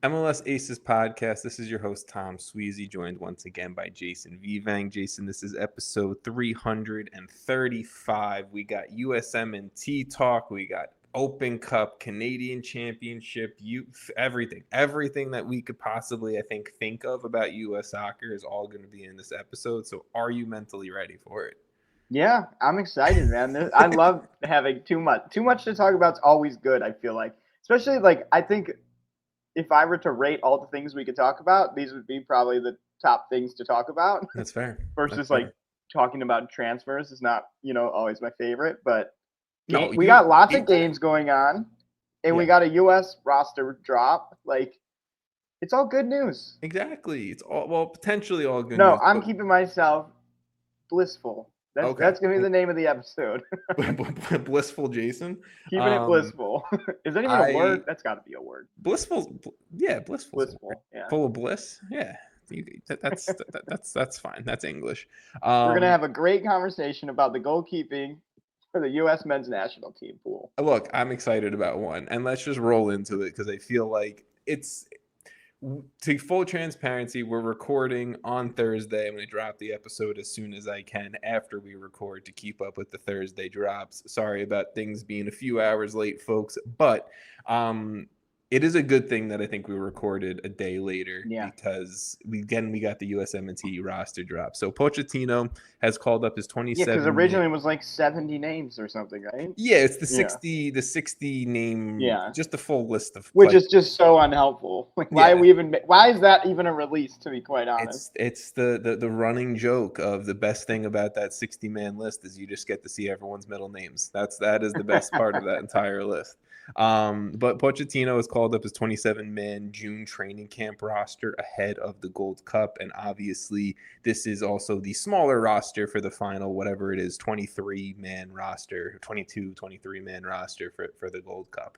MLS Aces Podcast. This is your host, Tom Sweezy, joined once again by Jason Vivang. Jason, this is episode 335. We got USMNT talk. We got Open Cup, Canadian Championship, youth, everything that we could possibly, I think of about U.S. soccer is all going to be in this episode. So are you mentally ready for it? Yeah, I'm excited, man. I love having too much. Too much to talk about is always good, I feel like. Especially, I think if I were to rate all the things we could talk about, these would be probably the top things to talk about. That's fair. Versus, talking about transfers is not, always my favorite. But No, we got lots of games going on, and we got a U.S. roster drop. It's all good news. Exactly. It's potentially all good news. No, I'm keeping myself blissful. That's going to be the name of the episode. Blissful Jason? Keeping it blissful. Is that even a word? That's got to be a word. Blissful. Yeah, blissful. Blissful. Yeah. Full of bliss. Yeah. That's fine. That's English. We're going to have a great conversation about the goalkeeping for the U.S. men's national team pool. Look, I'm excited about one. And let's just roll into it because I feel like to full transparency, we're recording on Thursday. I'm going to drop the episode as soon as I can after we record to keep up with the Thursday drops. Sorry about things being a few hours late, folks. But it is a good thing that I think we recorded a day later because we got the USMNT roster drop. So Pochettino has called up his 27. Yeah, because originally it was like 70 names or something, right? Yeah, it's the 60 name. Yeah, just the full list of which is just so unhelpful. Why is that even a release? To be quite honest, it's the running joke of the best thing about that 60-man list is you just get to see everyone's middle names. That is the best part of that entire list. But Pochettino has called up his 27-man June training camp roster ahead of the Gold Cup, and obviously this is also the smaller roster for the final, whatever it is, 23-man roster, 23-man roster for the Gold Cup.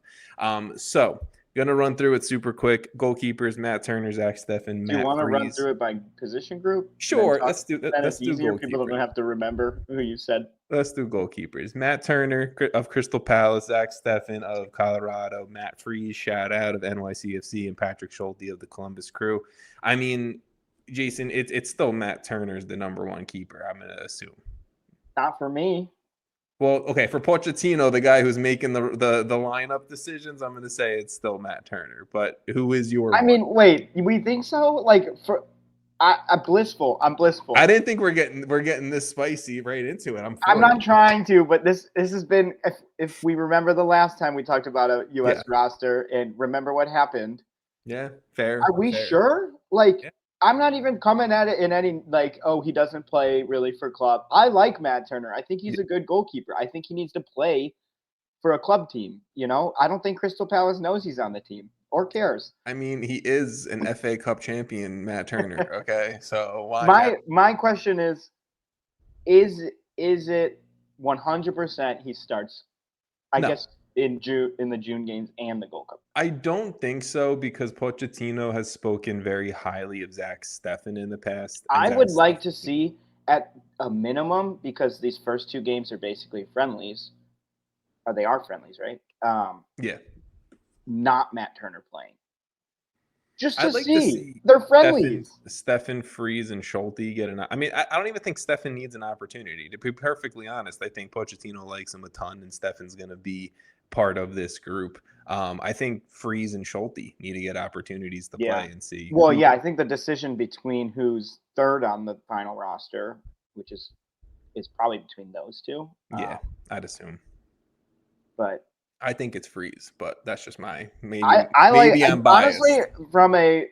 So gonna run through it super quick. Goalkeepers: Matt Turner, Zach Steffen, Matt Freese. Do you want to run through it by position group? Sure, let's do that. Let's do goalkeepers. People don't have to remember who you said. Let's do goalkeepers. Matt Turner of Crystal Palace, Zach Steffen of Colorado, Matt Freese, shout out of NYCFC, and Patrick Schulte of the Columbus Crew. I mean, Jason, it's still Matt Turner's the number one keeper, I'm going to assume. Not for me. Well, okay, for Pochettino, the guy who's making the lineup decisions, I'm going to say it's still Matt Turner. But who is your I mean, wait, we think so? I'm blissful. I didn't think we're getting this spicy right into it. I'm not trying to, but this has been. If we remember the last time we talked about a U.S. roster and remember what happened. Yeah, fair. Are we sure? I'm not even coming at it in any he doesn't play really for club. I like Matt Turner. I think he's a good goalkeeper. I think he needs to play for a club team. I don't think Crystal Palace knows he's on the team or cares. I mean, he is an FA Cup champion, Matt Turner. Okay, so why? My question is it 100% he starts? I guess in the June games and the Gold Cup. I don't think so because Pochettino has spoken very highly of Zach Steffen in the past. I would like to see at a minimum, because these first two games are basically friendlies, or they are friendlies, right? Not Matt Turner playing. Just to see. They're friendlies. Steffen, Freese, and Schulte get I mean, I don't even think Steffen needs an opportunity. To be perfectly honest, I think Pochettino likes him a ton, and Steffen's going to be part of this group. I think Freese and Schulte need to get opportunities to play and see. Well, I think the decision between who's third on the final roster, which is probably between those two. Yeah, I'd assume. But I think it's Freese, but that's just maybe I'm biased. Honestly, from a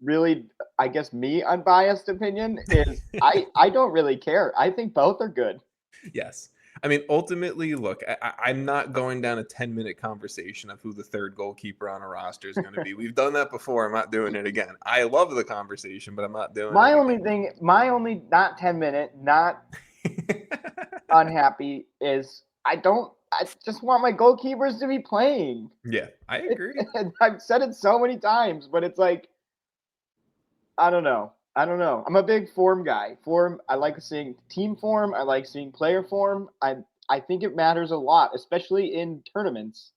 really, I guess, me unbiased opinion is I don't really care. I think both are good. Yes. I mean, ultimately, look, I'm not going down a 10-minute conversation of who the third goalkeeper on a roster is going to be. We've done that before. I'm not doing it again. I love the conversation, but I'm not doing it. My only not 10-minute, not unhappy is I just want my goalkeepers to be playing. Yeah, I agree. I've said it so many times, but it's like, I don't know. I'm a big form guy. I like seeing team form. I like seeing player form. I think it matters a lot, especially in tournaments.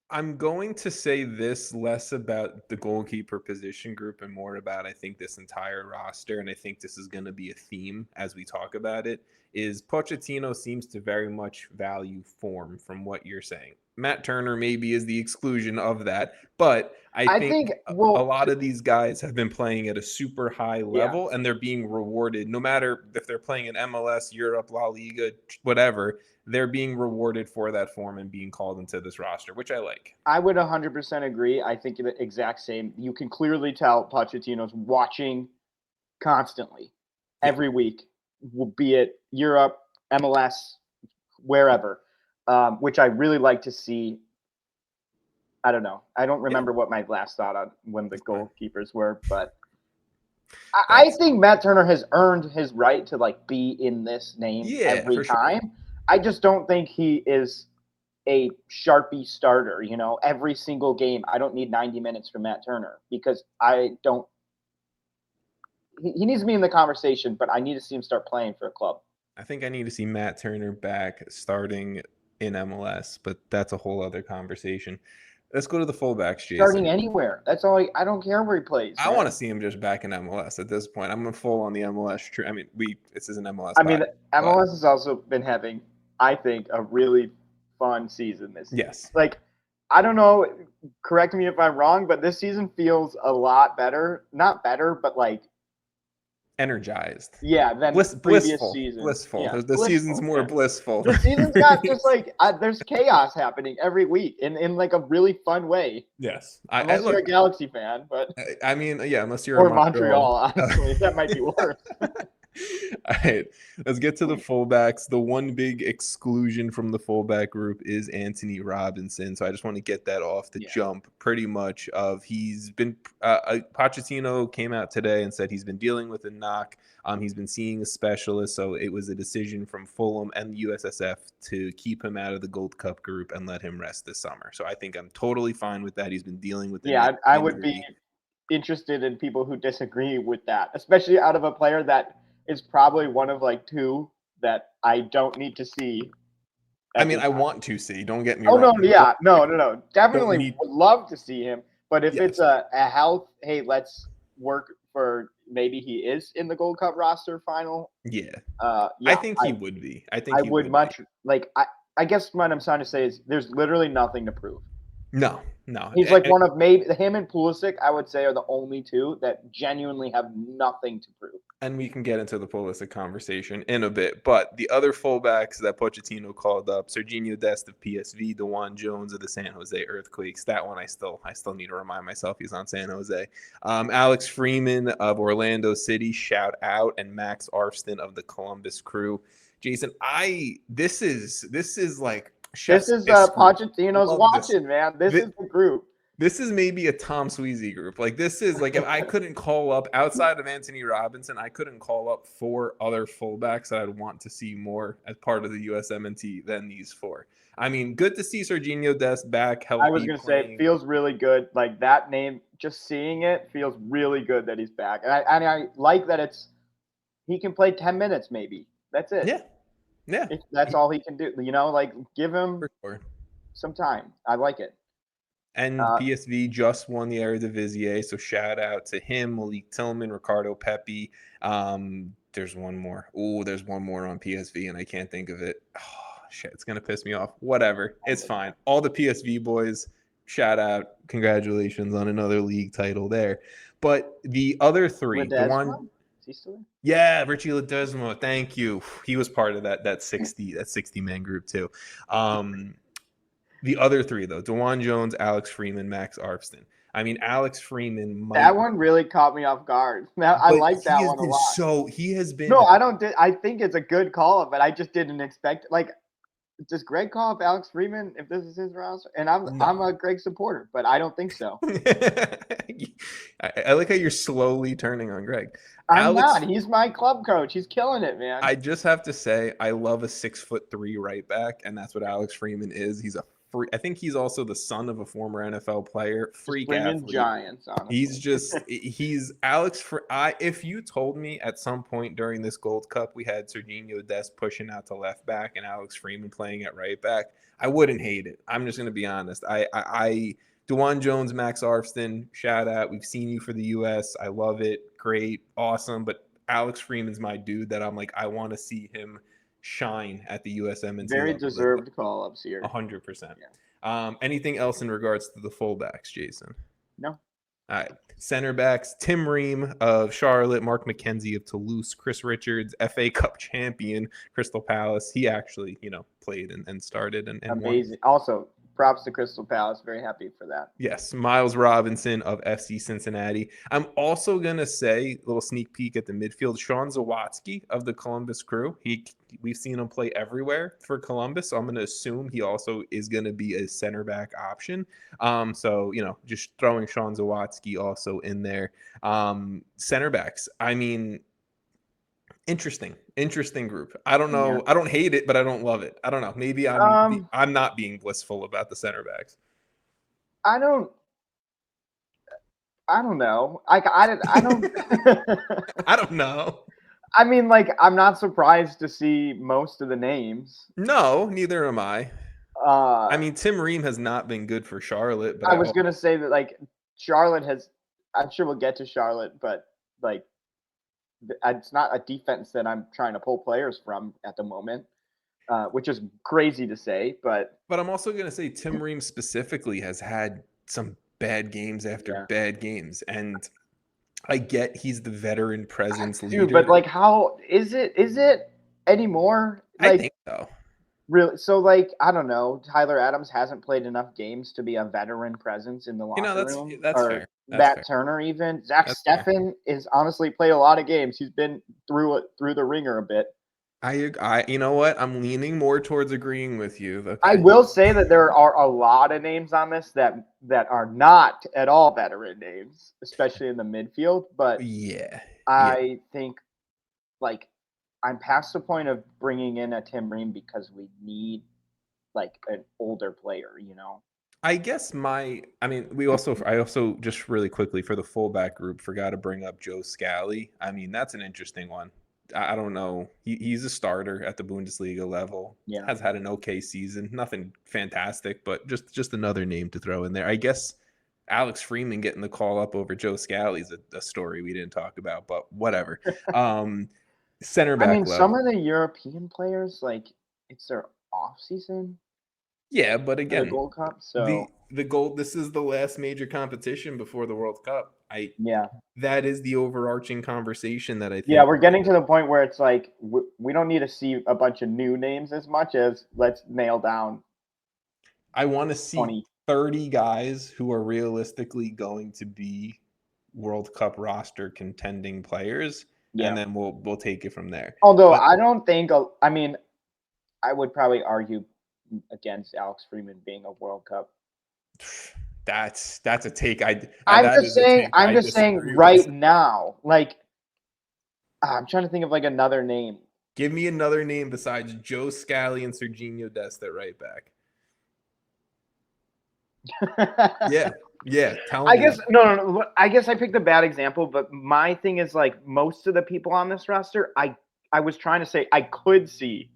I'm going to say this less about the goalkeeper position group and more about, I think, this entire roster. And I think this is going to be a theme as we talk about it, is Pochettino seems to very much value form from what you're saying. Matt Turner maybe is the exclusion of that, but I think a lot of these guys have been playing at a super high level and they're being rewarded no matter if they're playing in MLS, Europe, La Liga, whatever. They're being rewarded for that form and being called into this roster, which I like. I would 100% agree. I think the exact same. You can clearly tell Pochettino's watching constantly every week, be it Europe, MLS, wherever, which I really like to see. I don't know. I don't remember what my last thought on when the goalkeepers were, but I think Matt Turner has earned his right to like be in this name every time. Sure. I just don't think he is a Sharpie starter, every single game. I don't need 90 minutes from Matt Turner because I don't. He needs to be in the conversation, but I need to see him start playing for a club. I think I need to see Matt Turner back starting in MLS, but that's a whole other conversation. Let's go to the fullbacks, Jason. Starting anywhere. That's all. I don't care where he plays. I want to see him just back in MLS at this point. I'm full on the MLS. I mean, this is an MLS. MLS has also been having, I think, a really fun season this year. Yes. Like, I don't know, correct me if I'm wrong, but this season feels a lot better. Not better, but like energized. Yeah, than previous seasons. Blissful. Yeah, the season's more blissful. The season's got just like there's chaos happening every week in like a really fun way. Yes. Unless you're a Galaxy fan, but I mean, yeah, unless you're or Montreal, honestly, that might be worse. All right, let's get to the fullbacks. The one big exclusion from the fullback group is Anthony Robinson. So I just want to get that off the jump pretty much he's been Pochettino came out today and said he's been dealing with a knock. He's been seeing a specialist. So it was a decision from Fulham and the USSF to keep him out of the Gold Cup group and let him rest this summer. So I think I'm totally fine with that. He's been dealing with I would be interested in people who disagree with that, especially out of a player that is probably one of like two that I don't need to see. I mean, I want to see. Don't get me wrong. No. Definitely would love to see him. But if it's a health, hey, let's work for maybe he is in the Gold Cup roster final. I think he would be. I would much like. I guess what I'm trying to say is there's literally nothing to prove. No. He's like one of maybe him and Pulisic, I would say, are the only two that genuinely have nothing to prove. And we can get into the Pulisic conversation in a bit. But the other fullbacks that Pochettino called up, Serginho Dest of PSV, Dewan Jones of the San Jose Earthquakes. That one I still need to remind myself he's on San Jose. Alex Freeman of Orlando City, shout out, and Max Arfston of the Columbus Crew. Jason, this is like this is Pochettino's watching, man. This is the group. This is maybe a Tom Sweezy group. Like, this is like, if I couldn't call up outside of Anthony Robinson, I couldn't call up 4 other fullbacks that I'd want to see more as part of the USMNT than these 4. I mean, good to see Serginho Dest back healthy. I was going to say, it feels really good. Like, that name, just seeing it feels really good that he's back. And I like that he can play 10 minutes maybe. That's it. Yeah. If that's all he can do. Like, give him some time. I like it. And PSV just won the Eredivisie, so shout out to him, Malik Tillman, Ricardo Pepi. There's one more. There's one more on PSV, and I can't think of it. Oh, shit, it's going to piss me off. Whatever. It's fine. All the PSV boys, shout out. Congratulations on another league title there. But the other 3, the one... Is he still there? Yeah, Richie Ledesma. Thank you. He was part of that 60-man group too. The other 3, though, Dewan Jones, Alex Freeman, Max Arfston. I mean, Alex Freeman. That one really caught me off guard. I like that one a lot. He has been. No, I don't. I think it's a good call up, but I just didn't expect. Like, does Greg call up Alex Freeman if this is his roster? And I'm a Greg supporter, but I don't think so. I like how you're slowly turning on Greg. I'm not. He's my club coach. He's killing it, man. I just have to say, I love a 6'3" right back, and that's what Alex Freeman is. He's a I think he's also the son of a former NFL player. Freak bring in athlete. Giants, honestly. He's if you told me at some point during this Gold Cup we had Serginho Dest pushing out to left back and Alex Freeman playing at right back, I wouldn't hate it. I'm just going to be honest. DeJuan Jones, Max Arfston, shout out. We've seen you for the US. I love it. Great. Awesome. But Alex Freeman's my dude that I'm like, I want to see him shine at the USMNT Very level. deserved call-ups here. 100%. Yeah. Anything else in regards to the fullbacks, Jason? No. All right. Center backs, Tim Ream of Charlotte, Mark McKenzie of Toulouse, Chris Richards, FA Cup champion, Crystal Palace. He actually, played and started and amazing. won. Also, props to Crystal Palace. Very happy for that. Yes. Miles Robinson of FC Cincinnati. I'm also going to say, a little sneak peek at the midfield, Sean Zawatsky of the Columbus Crew. We've seen him play everywhere for Columbus, so I'm going to assume he also is going to be a center back option. So, just throwing Sean Zawatsky also in there. Center backs, I mean, interesting group. I don't know. Yeah. I don't hate it, but I don't love it. I don't know. Maybe I'm not being blissful about the center backs. I don't know. I don't. I don't know. I mean, I'm not surprised to see most of the names. No, neither am I. I mean, Tim Ream has not been good for Charlotte. But I was gonna say that Charlotte has. I'm sure we'll get to Charlotte, but it's not a defense that I'm trying to pull players from at the moment, which is crazy to say. But I'm also gonna say Tim Ream specifically has had some bad games after bad games, and I get he's the veteran presence leader. But how is it anymore? I think so. Really? So I don't know. Tyler Adams hasn't played enough games to be a veteran presence in the locker room. That's fair. Matt Turner, even Zach Steffen is honestly played a lot of games. He's been through the ringer a bit. I you know what? I'm leaning more towards agreeing with you. Okay. I will say that there are a lot of names on this that are not at all veteran names, especially in the midfield. But I think I'm past the point of bringing in a Tim Ream because we need an older player, I guess I also just really quickly for the fullback group forgot to bring up Joe Scally. I mean, that's an interesting one. I don't know. He's a starter at the Bundesliga level. Yeah. Has had an okay season. Nothing fantastic, but just another name to throw in there. I guess Alex Freeman getting the call up over Joe Scally is a story we didn't talk about, but whatever. Center back level. Some of the European players, it's their off season. Yeah, but again, the Gold Cup. So the gold. This is the last major competition before the World Cup. That is the overarching conversation that I think. Yeah, we're getting to the point where it's we don't need to see a bunch of new names as much as let's nail down. I want to see 30 guys who are realistically going to be World Cup roster contending players, and then we'll take it from there. Although I don't think. I mean, I would probably argue against Alex Freeman being a World Cup. That's a take. I'm just saying right now. I'm trying to think of another name. Give me another name besides Joe Scally and Serginho Dest at right back. Yeah. Tell me. I guess no. I guess I picked a bad example, but my thing is most of the people on this roster, I was trying to say I could see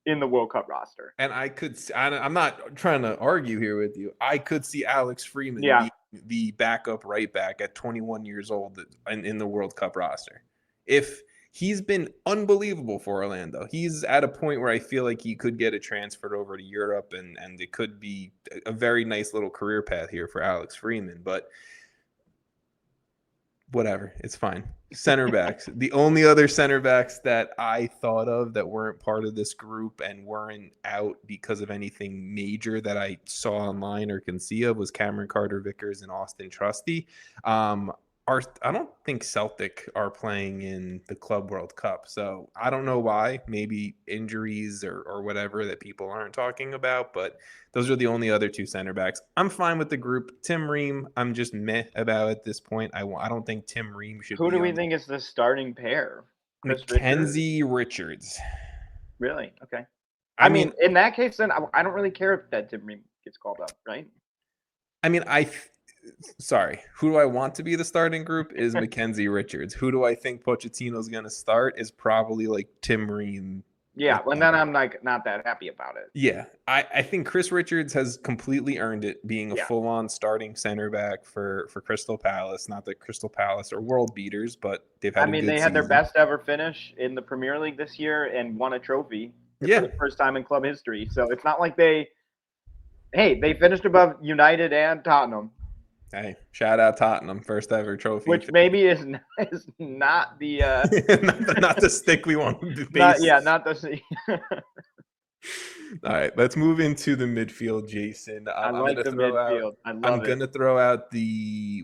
in the World Cup roster. And I'm not trying to argue here with you. I could see Alex Freeman be the backup right back at 21 years old in the World Cup roster. If he's been unbelievable for Orlando, he's at a point where I feel like he could get transferred over to Europe and it could be a very nice little career path here for Alex Freeman. But whatever, it's fine. Center backs. The only other center backs that I thought of that weren't part of this group and weren't out because of anything major that I saw online or can see of was Cameron Carter-Vickers and Austin Trusty. I don't think Celtic are playing in the Club World Cup, so I don't know why. Maybe injuries or whatever that people aren't talking about, but those are the only other two center backs. I'm fine with the group. Tim Ream, I'm just meh about at this point. I don't think Tim Ream should be. Who do we think is the starting pair? McKenzie Richards. Really? Okay. I mean, in that case, then I don't really care if that Tim Ream gets called up, right? I mean, sorry, who do I want to be the starting group is Mackenzie Richards. Who do I think Pochettino's going to start is probably like Tim Ream. Yeah, and then I'm like not that happy about it. Yeah, I think Chris Richards has completely earned it being a full-on starting center back for Crystal Palace. Not that Crystal Palace are world beaters, but they've had a good they had season. their best ever finish in the Premier League this year and won a trophy for the first time in club history. So it's not like they finished above United and Tottenham. Hey, shout out Tottenham, first ever trophy. Which maybe is not the not the stick we want to base. Not the All right, let's move into the midfield, Jason. I like the midfield. I'm going to throw out the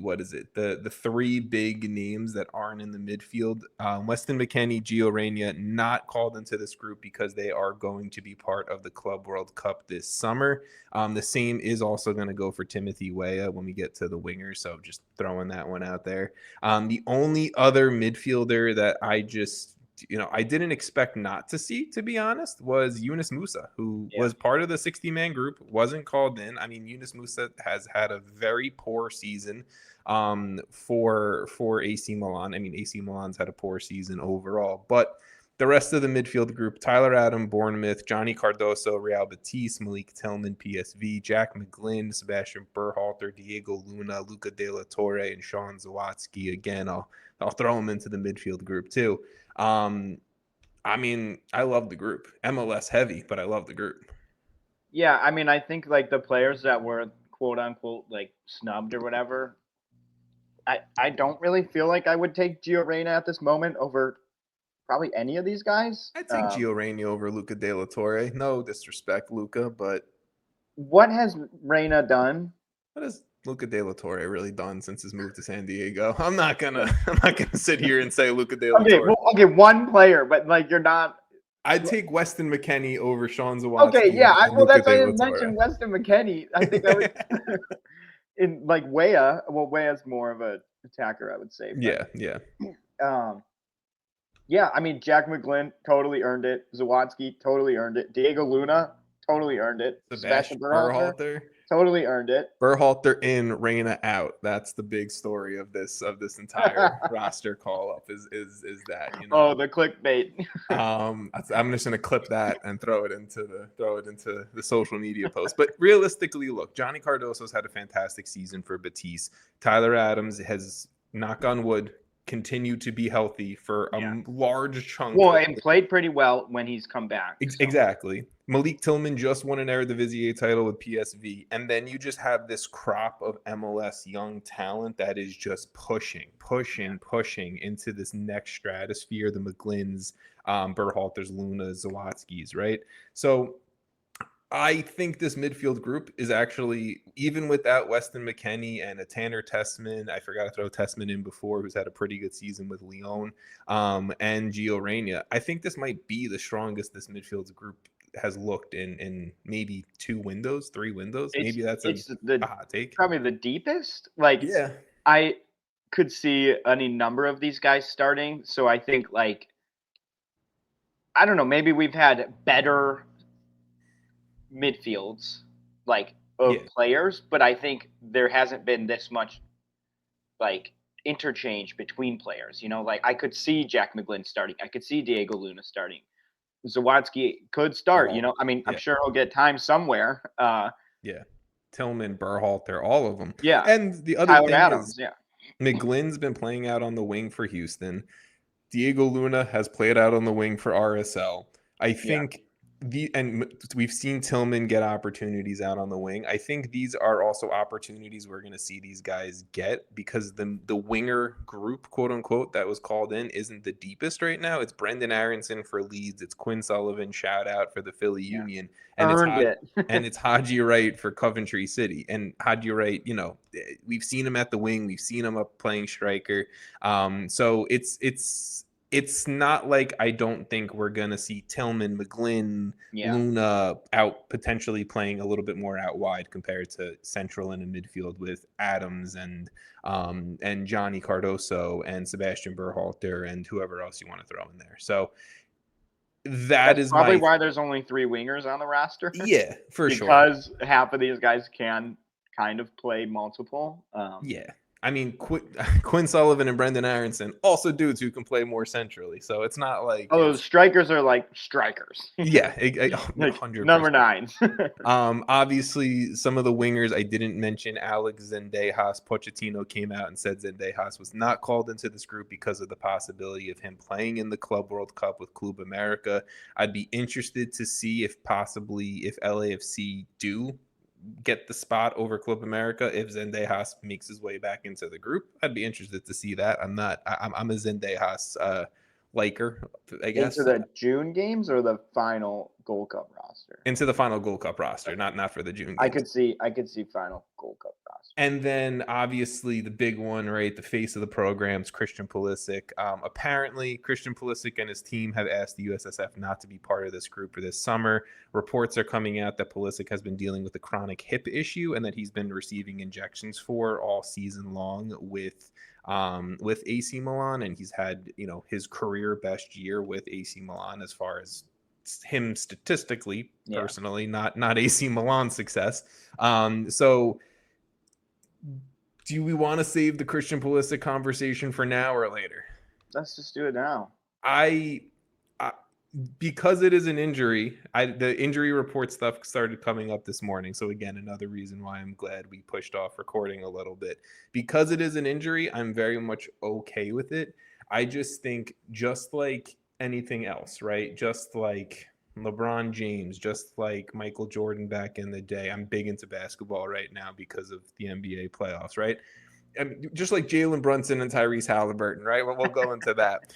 three big names that aren't in the midfield. Weston McKennie, Gio Reyna, not called into this group because they are going to be part of the Club World Cup this summer. The same is also going to go for Timothy Weah when we get to the wingers, so just throwing that one out there. The only other midfielder that I didn't expect not to see, to be honest, was Yunus Musa, who was part of the 60-man group, wasn't called in. I mean, Yunus Musa has had a very poor season for AC Milan. I mean, AC Milan's had a poor season overall, but the rest of the midfield group, Tyler Adam, Bournemouth, Johnny Cardoso, Real Betis, Malik Tillman, PSV, Jack McGlynn, Sebastian Berhalter, Diego Luna, Luca De La Torre, and Sean Zawadzki. Again, I'll throw them into the midfield group too. I mean, I love the group. MLS heavy, but I love the group. Yeah, I mean, I think like the players that were quote unquote like snubbed or whatever, I don't really feel like I would take Gio Reyna at this moment over probably any of these guys. I'd take Gio Reyna over Luca De La Torre. No disrespect, Luca, but what has Reyna done? What has Luca De La Torre really done since his move to San Diego? I'm not gonna sit here and say Luca De La Torre. Okay, one player, but like you're not. I'd take Weston McKennie over Sean Zawadzki. Okay, yeah, that's why I didn't mention Weston McKennie. I think I would in like Weah. Well, Weah's more of a attacker, I would say. But, yeah. Yeah, I mean, Jack McGlynn totally earned it. Zawadzki totally earned it. Diego Luna totally earned it. Sebastian Berhalter totally earned it. Berhalter in, Reyna out. That's the big story of this entire roster call up is that, you know. Oh, the clickbait. I'm just gonna clip that and throw it into the social media post. But realistically, look, Johnny Cardoso's had a fantastic season for Betis. Tyler Adams has, knock on wood, continue to be healthy for a large chunk. Well, and played pretty well when he's come back. Exactly. Malik Tillman just won an Eredivisie title with PSV. And then you just have this crop of MLS young talent that is just pushing into this next stratosphere. The McGlynn's, Berhalter's, Luna's, Zawadzki's, right? So I think this midfield group is actually, even without Weston McKennie and a Tanner Tessman, I forgot to throw Tessman in before, who's had a pretty good season with Lyon, and Gio Reyna, I think this might be the strongest this midfield group has looked in maybe 3 windows. Maybe that's a hot take. Probably the deepest. Like, yeah, I could see any number of these guys starting. So I think, like, I don't know, maybe we've had better midfields like of players, but I think there hasn't been this much like interchange between players, you know. Like I could see Jack McGlynn starting, I could see Diego Luna starting, Zawadzki could start, you know. I mean, I'm sure he'll get time somewhere. Tillman, Berhalter, all of them. Yeah. And the other Tyler thing Adams, is McGlynn's been playing out on the wing for Houston. Diego Luna has played out on the wing for RSL. I think and we've seen Tillman get opportunities out on the wing. I think these are also opportunities we're going to see these guys get because the winger group, quote unquote, that was called in isn't the deepest right now. It's Brendan Aronson for Leeds. It's Quinn Sullivan, shout out for the Philly Union. And and it's Haji Wright for Coventry City. And Haji Wright, you know, we've seen him at the wing. We've seen him up playing striker. So it's not like I don't think we're going to see Tillman, McGlynn, Luna out potentially playing a little bit more out wide compared to central and in midfield with Adams and Johnny Cardoso and Sebastian Berhalter and whoever else you want to throw in there. So That's probably why there's only 3 wingers on the roster. Yeah, for sure. Because half of these guys can kind of play multiple. Yeah. I mean, Quinn Sullivan and Brendan Aronson, also dudes who can play more centrally. So it's not like... Oh, the strikers are like strikers. Yeah, like 100%. Number 9. Obviously, some of the wingers I didn't mention, Alex Zendejas. Pochettino came out and said Zendejas was not called into this group because of the possibility of him playing in the Club World Cup with Club America. I'd be interested to see if LAFC do get the spot over Club America if Zendejas makes his way back into the group. I'd be interested to see that. I'm a Zendejas liker, I guess. Into the June games or the final Gold Cup roster? Into the final Gold Cup roster, not for the June games. I could see final Gold Cup roster. And then obviously the big one, right? The face of the program's Christian Pulisic. Apparently, Christian Pulisic and his team have asked the USSF not to be part of this group for this summer. Reports are coming out that Pulisic has been dealing with a chronic hip issue and that he's been receiving injections for all season long with AC Milan, and he's had, his career best year with AC Milan as far as him statistically, personally, not AC Milan success. So do we want to save the Christian Pulisic conversation for now or later? Let's just do it now. Because it is an injury, the injury report stuff started coming up this morning. So again, another reason why I'm glad we pushed off recording a little bit. Because it is an injury, I'm very much okay with it. I just think, just like anything else, right? Just like LeBron James, just like Michael Jordan back in the day. I'm big into basketball right now because of the NBA playoffs, right? And just like Jalen Brunson and Tyrese Halliburton, right? We'll go into that.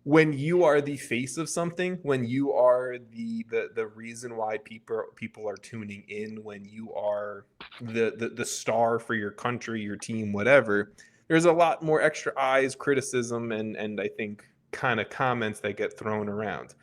When you are the face of something, when you are the reason why people are tuning in, when you are the star for your country, your team, whatever, there's a lot more extra eyes, criticism, and I think kind of comments that get thrown around.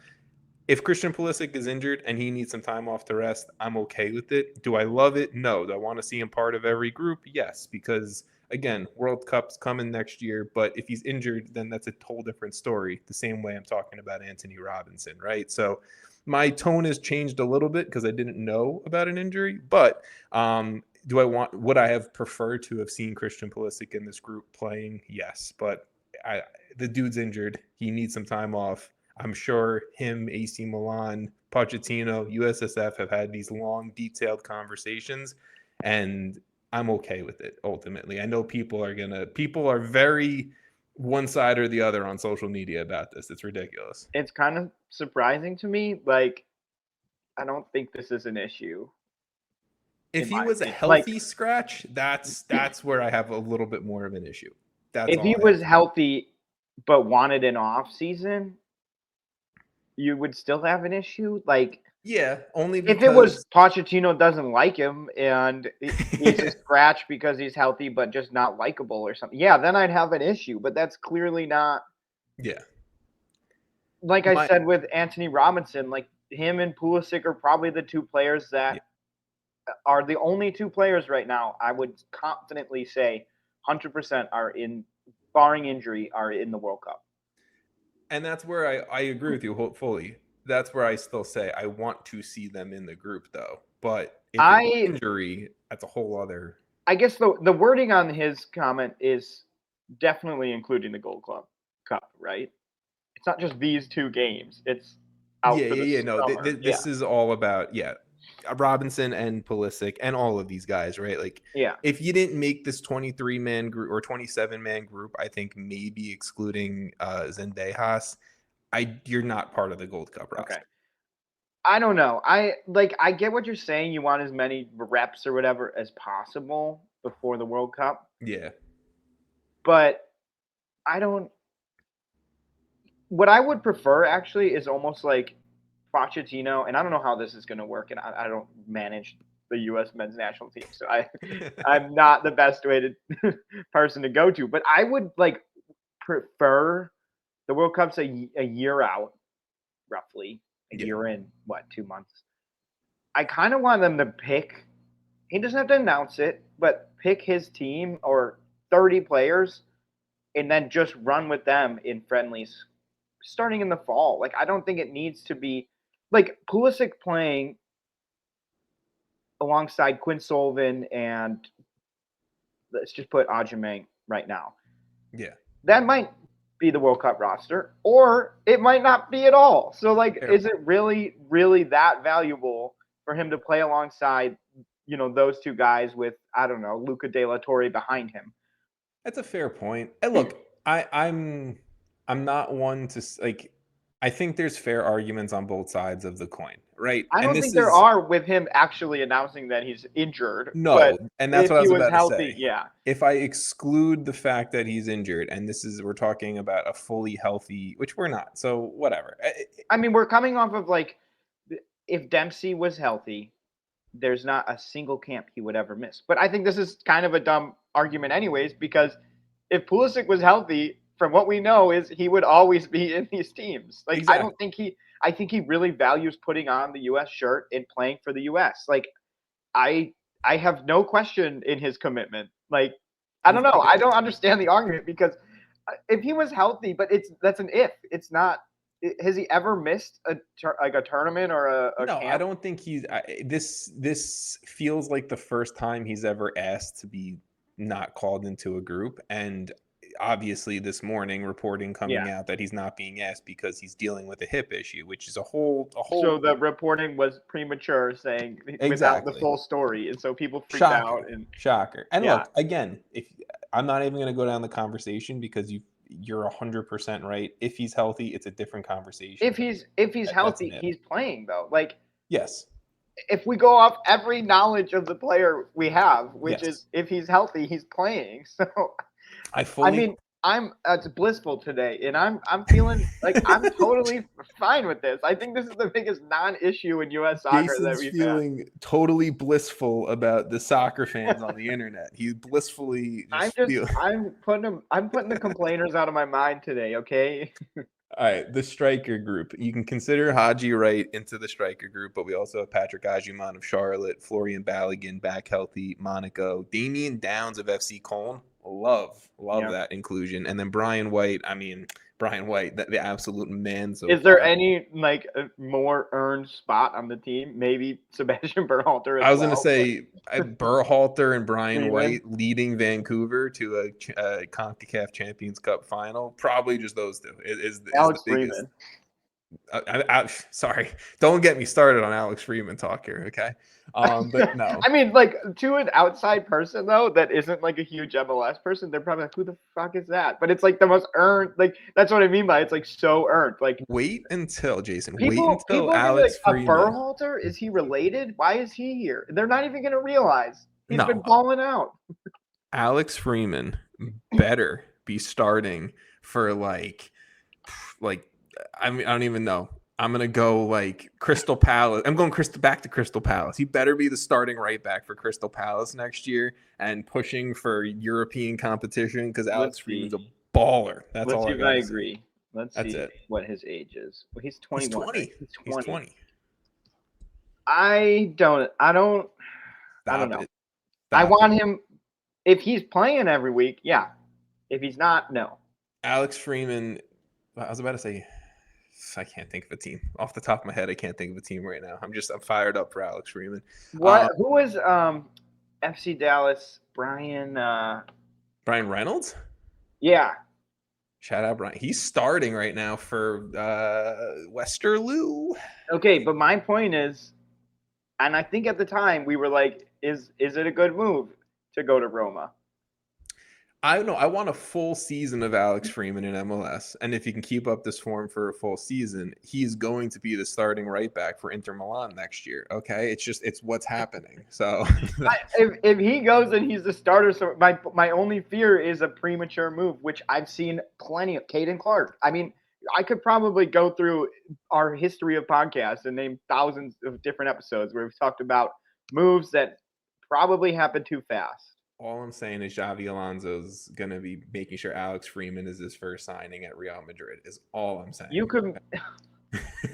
If Christian Pulisic is injured and he needs some time off to rest, I'm okay with it. Do I love it? No. Do I want to see him part of every group? Yes, because again, World Cup's coming next year, but if he's injured, then that's a whole different story. The same way I'm talking about Anthony Robinson, right? So my tone has changed a little bit because I didn't know about an injury, but would I have preferred to have seen Christian Pulisic in this group playing? Yes, but the dude's injured. He needs some time off. I'm sure him, AC Milan, Pochettino, USSF have had these long, detailed conversations, and I'm okay with it, ultimately. I know people are very one side or the other on social media about this. It's ridiculous. It's kind of surprising to me. Like, I don't think this is an issue. If he was a healthy scratch, that's where I have a little bit more of an issue. If he was healthy but wanted an off season, you would still have an issue. Like, yeah, only because if it was Pochettino doesn't like him and he's a scratch because he's healthy but just not likable or something, yeah, then I'd have an issue. But that's clearly not. Yeah. Like I said with Anthony Robinson, like him and Pulisic are probably the two players that are the only two players right now I would confidently say 100% are in, barring injury, are in the World Cup. And that's where I agree with you fully. That's where I still say I want to see them in the group, though. But if it's injury, that's a whole other. I guess the wording on his comment is definitely including the Gold Cup, right? It's not just these two games. It's out for the summer. This is all about Robinson and Pulisic and all of these guys, right? Like, if you didn't make this 23-man group or 27-man group, I think maybe excluding Zendejas, you're not part of the Gold Cup roster. Okay. I don't know. I get what you're saying. You want as many reps or whatever as possible before the World Cup. Yeah. But I don't. What I would prefer actually is almost like Pochettino, and I don't know how this is going to work, and I don't manage the U.S. men's national team, so I'm not the best person to go to. But I would prefer the World Cup's a year out, roughly a year in 2 months. I kind of want them to pick. He doesn't have to announce it, but pick his team or 30 players, and then just run with them in friendlies starting in the fall. Like, I don't think it needs to be like Pulisic playing alongside Quinn Sullivan and let's just put Ajimang right now. Yeah. That might be the World Cup roster, or it might not be at all. So, like, is it really, really that valuable for him to play alongside, those two guys with, I don't know, Luca De La Torre behind him? That's a fair point. And look, I'm not one to like. I think there's fair arguments on both sides of the coin, right? I don't think there are with him actually announcing that he's injured. No, but and that's what I was about healthy, to say. Yeah. If I exclude the fact that he's injured, and we're talking about a fully healthy, which we're not, so whatever. I mean, we're coming off of like, if Dempsey was healthy, there's not a single camp he would ever miss. But I think this is kind of a dumb argument anyways, because if Pulisic was healthy, from what we know is he would always be in these teams. Like, exactly. I think he really values putting on the U.S. shirt and playing for the U.S. Like, I have no question in his commitment. Like, I don't know. I don't understand the argument because if he was healthy, but that's an if. It's not. Has he ever missed a tournament or a no, camp? I don't think he's this feels like the first time he's ever asked to be not called into a group. And obviously this morning reporting coming out that he's not being asked because he's dealing with a hip issue, which is a whole So the reporting was premature, saying without the full story, and so people freaked out. Shocker. And look, again, if I'm not even going to go down the conversation because you're 100% right. If he's healthy, it's a different conversation. If he's healthy, he's playing though. Like, yes. If we go off every knowledge of the player we have, which is if he's healthy, he's playing. So it's blissful today, and I'm feeling like I'm totally fine with this. I think this is the biggest non-issue in U.S. soccer Jason's that we've feeling totally blissful about the soccer fans on the internet. He's blissfully. I'm putting the complainers out of my mind today. Okay. All right, the striker group. You can consider Haji Wright into the striker group, but we also have Patrick Agyemang of Charlotte, Florian Balogun back healthy, Monaco, Damian Downs of FC Cologne. Love that inclusion. And then Brian White, the absolute man. Is there any more earned spot on the team? Maybe Sebastian Berhalter. I was going to say Berhalter and Brian White leading Vancouver to a CONCACAF Champions Cup final. Probably just those two. Is Alex the biggest. Freeman. Sorry, don't get me started on Alex Freeman talk here, okay? But no. I mean, to an outside person though, that isn't like a huge MLS person, they're probably like, "Who the fuck is that?" But it's like the most earned. Like, that's what I mean by it's like so earned. Like, wait until Jason. People Alex Freeman. A Berhalter, is he related? Why is he here? They're not even gonna realize he's been balling out. Alex Freeman better be starting for like. I don't even know. I'm going to go Crystal Palace. I'm going back to Crystal Palace. He better be the starting right back for Crystal Palace next year and pushing for European competition because Alex Freeman's a baller. That's all I got. I agree. Let's see what his age is. Well, he's 21. He's 20. I don't know. I want him if he's playing every week. Yeah. If he's not, no. Alex Freeman, I was about to say, I can't think of a team off the top of my head. I can't think of a team right now. I'm fired up for Alex Freeman. Who was FC Dallas? Brian Reynolds? Yeah. Shout out Brian. He's starting right now for Westerlo. Okay, but my point is, and I think at the time we were like, is it a good move to go to Roma? I don't know. I want a full season of Alex Freeman in MLS. And if he can keep up this form for a full season, he's going to be the starting right back for Inter Milan next year. Okay. It's what's happening. So if he goes and he's the starter, so my only fear is a premature move, which I've seen plenty of. Caden Clark. I mean, I could probably go through our history of podcasts and name thousands of different episodes where we've talked about moves that probably happen too fast. All I'm saying is Xavi Alonso's going to be making sure Alex Freeman is his first signing at Real Madrid is all I'm saying. You could.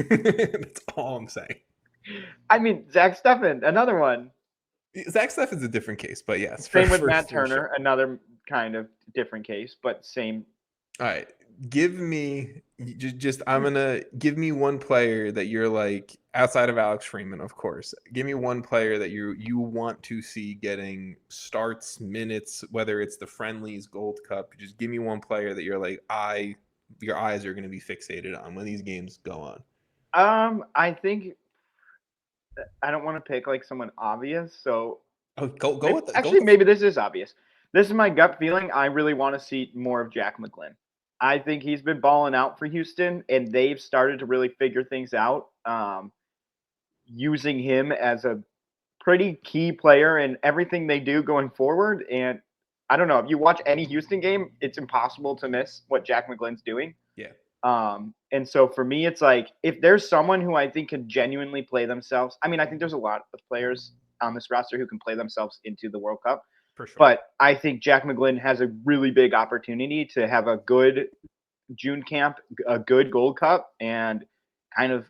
That's all I'm saying. I mean, Zach Steffen, another one. Zach Steffen's a different case, but yes. Same with Matt Turner, another kind of different case, but same. All right. give me just I'm gonna give me one player that you're like outside of Alex Freeman, of course. Give me one player that you want to see getting starts, minutes, whether it's the friendlies, Gold Cup. Just give me one player that you're like, your eyes are gonna be fixated on when these games go on. I think I don't want to pick like someone obvious, so Oh, go maybe, with the go actually with the maybe this is obvious. This is my gut feeling. I really want to see more of Jack McGlynn. I think he's been balling out for Houston, and they've started to really figure things out, using him as a pretty key player in everything they do going forward. And I don't know, if you watch any Houston game, it's impossible to miss what Jack McGlynn's doing. yeah. And so for me, it's like if there's someone who I think can genuinely play themselves. I mean, I think there's a lot of players on this roster who can play themselves into the World Cup. For sure. But I think Jack McGlynn has a really big opportunity to have a good June camp, a good Gold Cup, and kind of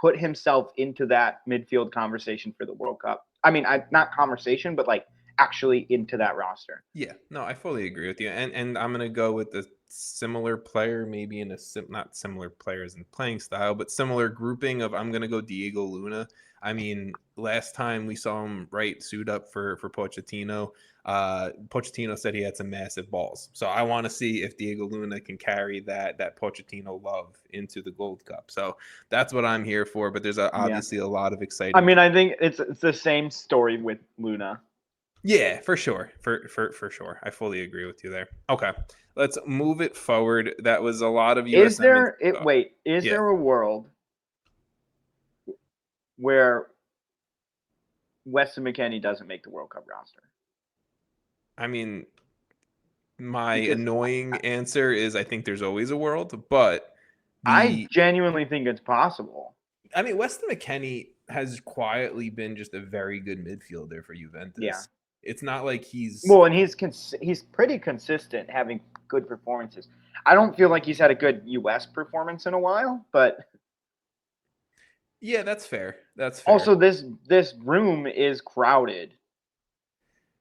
put himself into that midfield conversation for the World Cup. I mean, not conversation, but like actually into that roster. Yeah, no, I fully agree with you, and I'm gonna go with the similar player, maybe in a not similar players in playing style, but similar grouping of I'm gonna go Diego Luna. I mean, last time we saw him suit up for Pochettino, Pochettino said he had some massive balls. So I want to see if Diego Luna can carry that Pochettino love into the Gold Cup. So that's what I'm here for. But there's obviously a lot of exciting. I mean, I think it's the same story with Luna. Yeah, for sure. For sure. I fully agree with you there. Okay. Let's move it forward. That was a lot of USMNT. Is there a world where Weston McKennie doesn't make the World Cup roster? I mean, my annoying answer is I think there's always a world, but I genuinely think it's possible. I mean, Weston McKennie has quietly been just a very good midfielder for Juventus. Yeah. It's not like he's and he's pretty consistent, having good performances. I don't feel like he's had a good U.S. performance in a while, but yeah, that's fair. That's fair. Also, this room is crowded.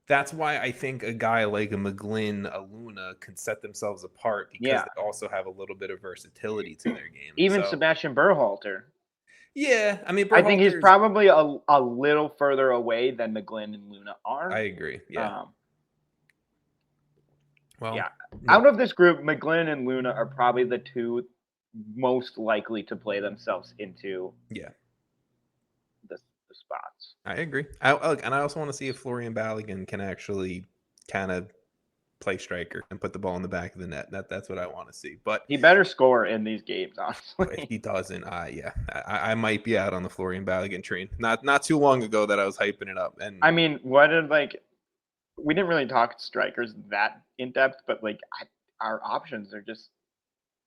That's why I think a guy like a McGlynn, a Luna can set themselves apart because they also have a little bit of versatility to their game. Even Sebastian Berhalter. Yeah, I mean, I think he's probably a little further away than McGlynn and Luna are. I agree. Yeah. Out of this group, McGlynn and Luna are probably the two most likely to play themselves into the spots. I agree. And I also want to see if Florian Balogun can actually kind of play striker and put the ball in the back of the net. That's what I want to see. But he better score in these games, honestly. If he doesn't, I might be out on the Florian Balogun train. Not too long ago that I was hyping it up. And I mean, we didn't really talk strikers that in depth, but our options are just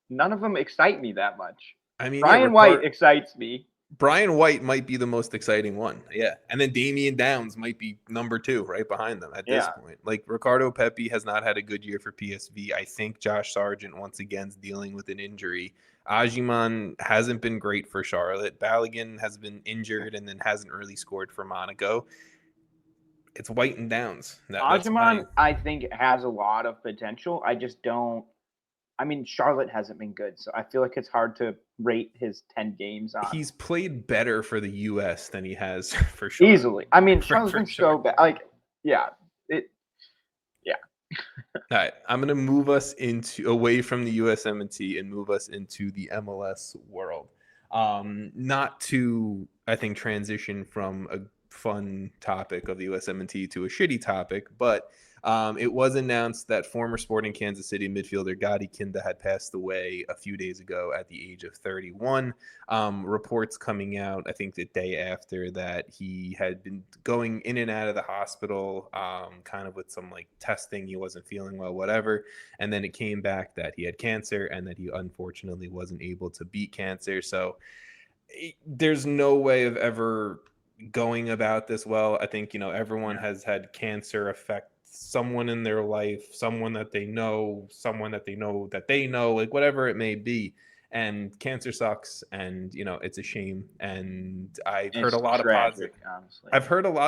none of them excite me that much. I mean, Brian White excites me. Brian White might be the most exciting one. Yeah. And then Damian Downs might be number 2 right behind them at this point. Like Ricardo Pepi has not had a good year for PSV. I think Josh Sargent once again is dealing with an injury. Ajiman hasn't been great for Charlotte. Balogun has been injured and then hasn't really scored for Monaco. It's White and Downs. Ajiman, I think, has a lot of potential. I just don't. I mean, Charlotte hasn't been good, so I feel like it's hard to rate his 10 games on. He's played better for the U.S. than he has for Charlotte. Easily. I mean, Charlotte's been so bad. All right, I'm going to move us away from the USMNT and move us into the MLS world. Not to, I think, transition from a fun topic of the USMNT to a shitty topic, but it was announced that former Sporting Kansas City midfielder Gadi had passed away a few days ago at the age of 31. Reports coming out, I think the day after, that he had been going in and out of the hospital, kind of with some testing. He wasn't feeling well, whatever. And then it came back that he had cancer and that he unfortunately wasn't able to beat cancer. So there's no way of ever going about this well. I think, everyone has had cancer affect someone in their life, someone that they know, someone that they know that they know, whatever it may be. And cancer sucks, and it's a shame. And I've heard a lot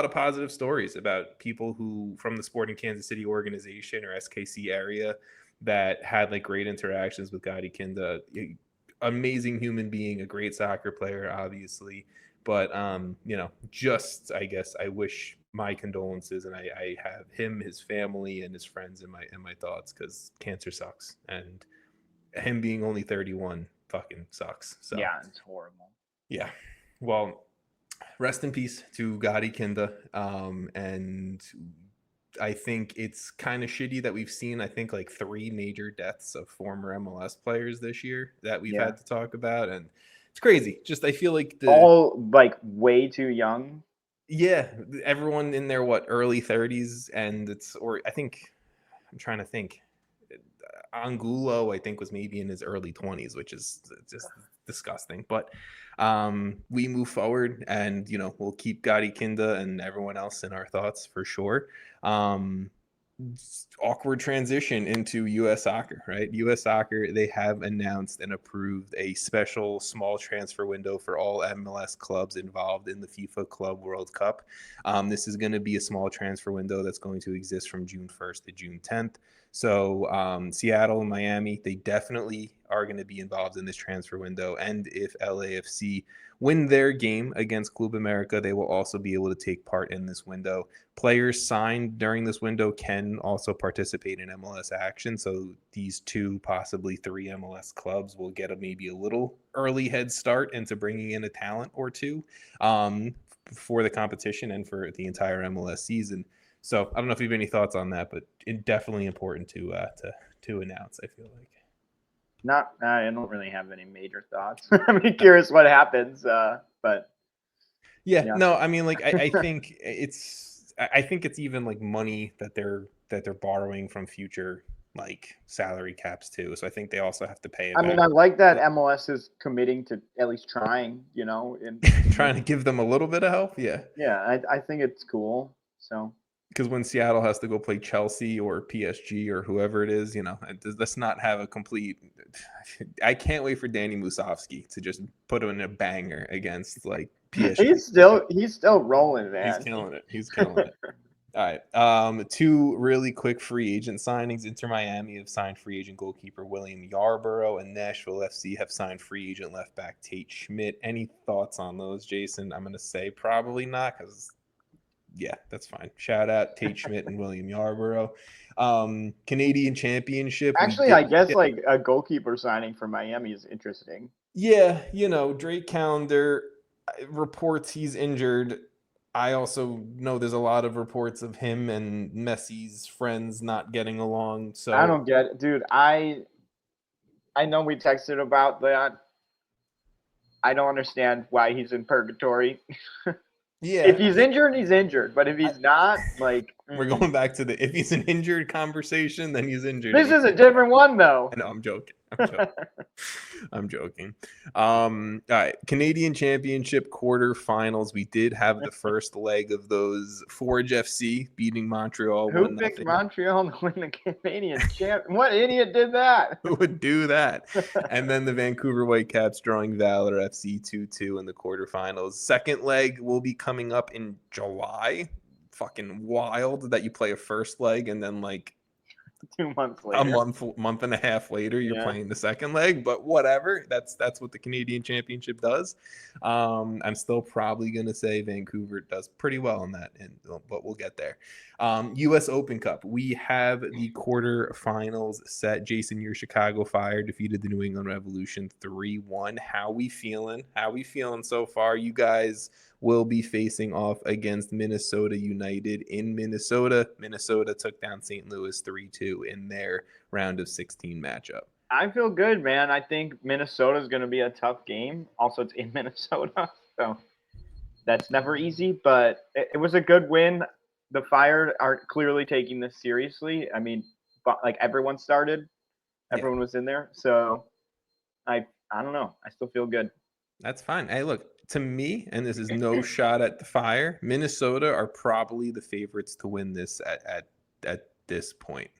of positive stories about people who from the Sporting Kansas City organization or SKC area that had like great interactions with Gadi Kinda. Amazing human being, a great soccer player, obviously. But just I guess I wish my condolences, and I have him, his family, and his friends in my thoughts, because cancer sucks, and him being only 31 fucking sucks. So yeah, it's horrible. Yeah. Well, rest in peace to Gadi Kinda. And I think it's kind of shitty that we've seen, I think, like 3 major deaths of former MLS players this year that we've had to talk about. And it's crazy. Just, I feel like all like way too young. Yeah. Everyone in their, early 30s. And I'm trying to think. Angulo, I think, was maybe in his early 20s, which is just disgusting. But we move forward, and we'll keep Gadi Kinda and everyone else in our thoughts for sure. Awkward transition into U.S. soccer, right? U.S. soccer, they have announced and approved a special small transfer window for all MLS clubs involved in the FIFA Club World Cup. This is going to be a small transfer window that's going to exist from June 1st to June 10th. So Seattle and Miami, they definitely are going to be involved in this transfer window. And if LAFC win their game against Club America, they will also be able to take part in this window. Players signed during this window can also participate in MLS action. So these 2, possibly 3 MLS clubs will get maybe a little early head start into bringing in a talent or 2 for the competition and for the entire MLS season. So I don't know if you have any thoughts on that, but it's definitely important to announce, I feel like. I don't really have any major thoughts. I'm curious what happens, but yeah, no, I mean, like I think it's even like money that they're borrowing from future like salary caps too. So I think they also have to pay it. I mean, I like that MLS is committing to at least trying, and trying to give them a little bit of help. Yeah. Yeah, I think it's cool. So. Because when Seattle has to go play Chelsea or PSG or whoever it is, let's not have a complete. I can't wait for Danny Musovski to just put him in a banger against like PSG. He's still rolling, man. He's killing it. All right. 2 really quick free agent signings. Inter Miami have signed free agent goalkeeper William Yarborough, and Nashville FC have signed free agent left back Tate Schmidt. Any thoughts on those, Jason? I'm going to say probably not, because. Yeah, that's fine. Shout out Tate Schmidt and William Yarborough. Canadian Championship. Actually, I guess like a goalkeeper signing for Miami is interesting. Yeah, Drake Callender reports he's injured. I also know there's a lot of reports of him and Messi's friends not getting along. So I don't get it, dude. I know we texted about that. I don't understand why he's in purgatory. Yeah. If he's injured, he's injured. But if he's not, like... We're going back to if he's an injured conversation, then he's injured. This is a different one, though. No, I'm joking. I'm joking. All right. Canadian Championship quarterfinals. We did have the first leg of those. Forge FC beating Montreal. Who picked Montreal to win the Canadian champ? What idiot did that? Who would do that? And then the Vancouver Whitecaps drawing Valor FC 2-2 in the quarterfinals. Second leg will be coming up in July. Fucking wild that you play a first leg and then like 2 months later, a month and a half later, you're playing the second leg. But whatever, that's what the Canadian Championship does. I'm still probably gonna say Vancouver does pretty well in that, but we'll get there. U.S. Open Cup, we have the quarterfinals set. Jason, your Chicago Fire defeated the New England Revolution 3-1. How we feeling so far? You guys will be facing off against Minnesota United in Minnesota. Minnesota took down St. Louis 3-2 in their round of 16 matchup. I feel good, man. I think Minnesota is going to be a tough game. Also, it's in Minnesota, so that's never easy, but it was a good win. The Fire are clearly taking this seriously. I mean, like everyone started. Everyone was in there. So I don't know. I still feel good. That's fine. Hey, look, to me, and this is no shot at the Fire, Minnesota are probably the favorites to win this at this point.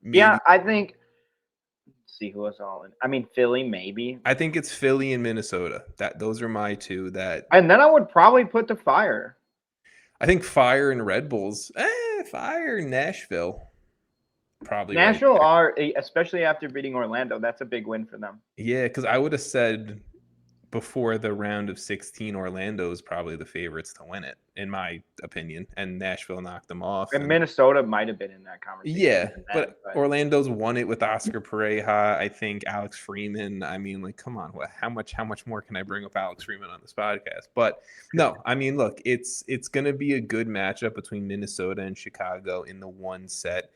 Maybe. Yeah, I think. Let's see who is all in. I mean, Philly, maybe. I think it's Philly and Minnesota. Those are my 2. And then I would probably put the Fire. I think Fire and Red Bulls. Fire and Nashville. probably Nashville right. are, especially after beating Orlando, that's a big win for them. Yeah, because I would have said before the round of 16, Orlando is probably the favorites to win it, in my opinion, and Nashville knocked them off. And And Minnesota might have been in that conversation. yeah, Then, but Orlando's won it with Oscar Pereja. I think Alex Freeman. I mean, like, come on, how much more can I bring up Alex Freeman on this podcast? But no, I mean, look, it's gonna be a good matchup between Minnesota and Chicago in the one set.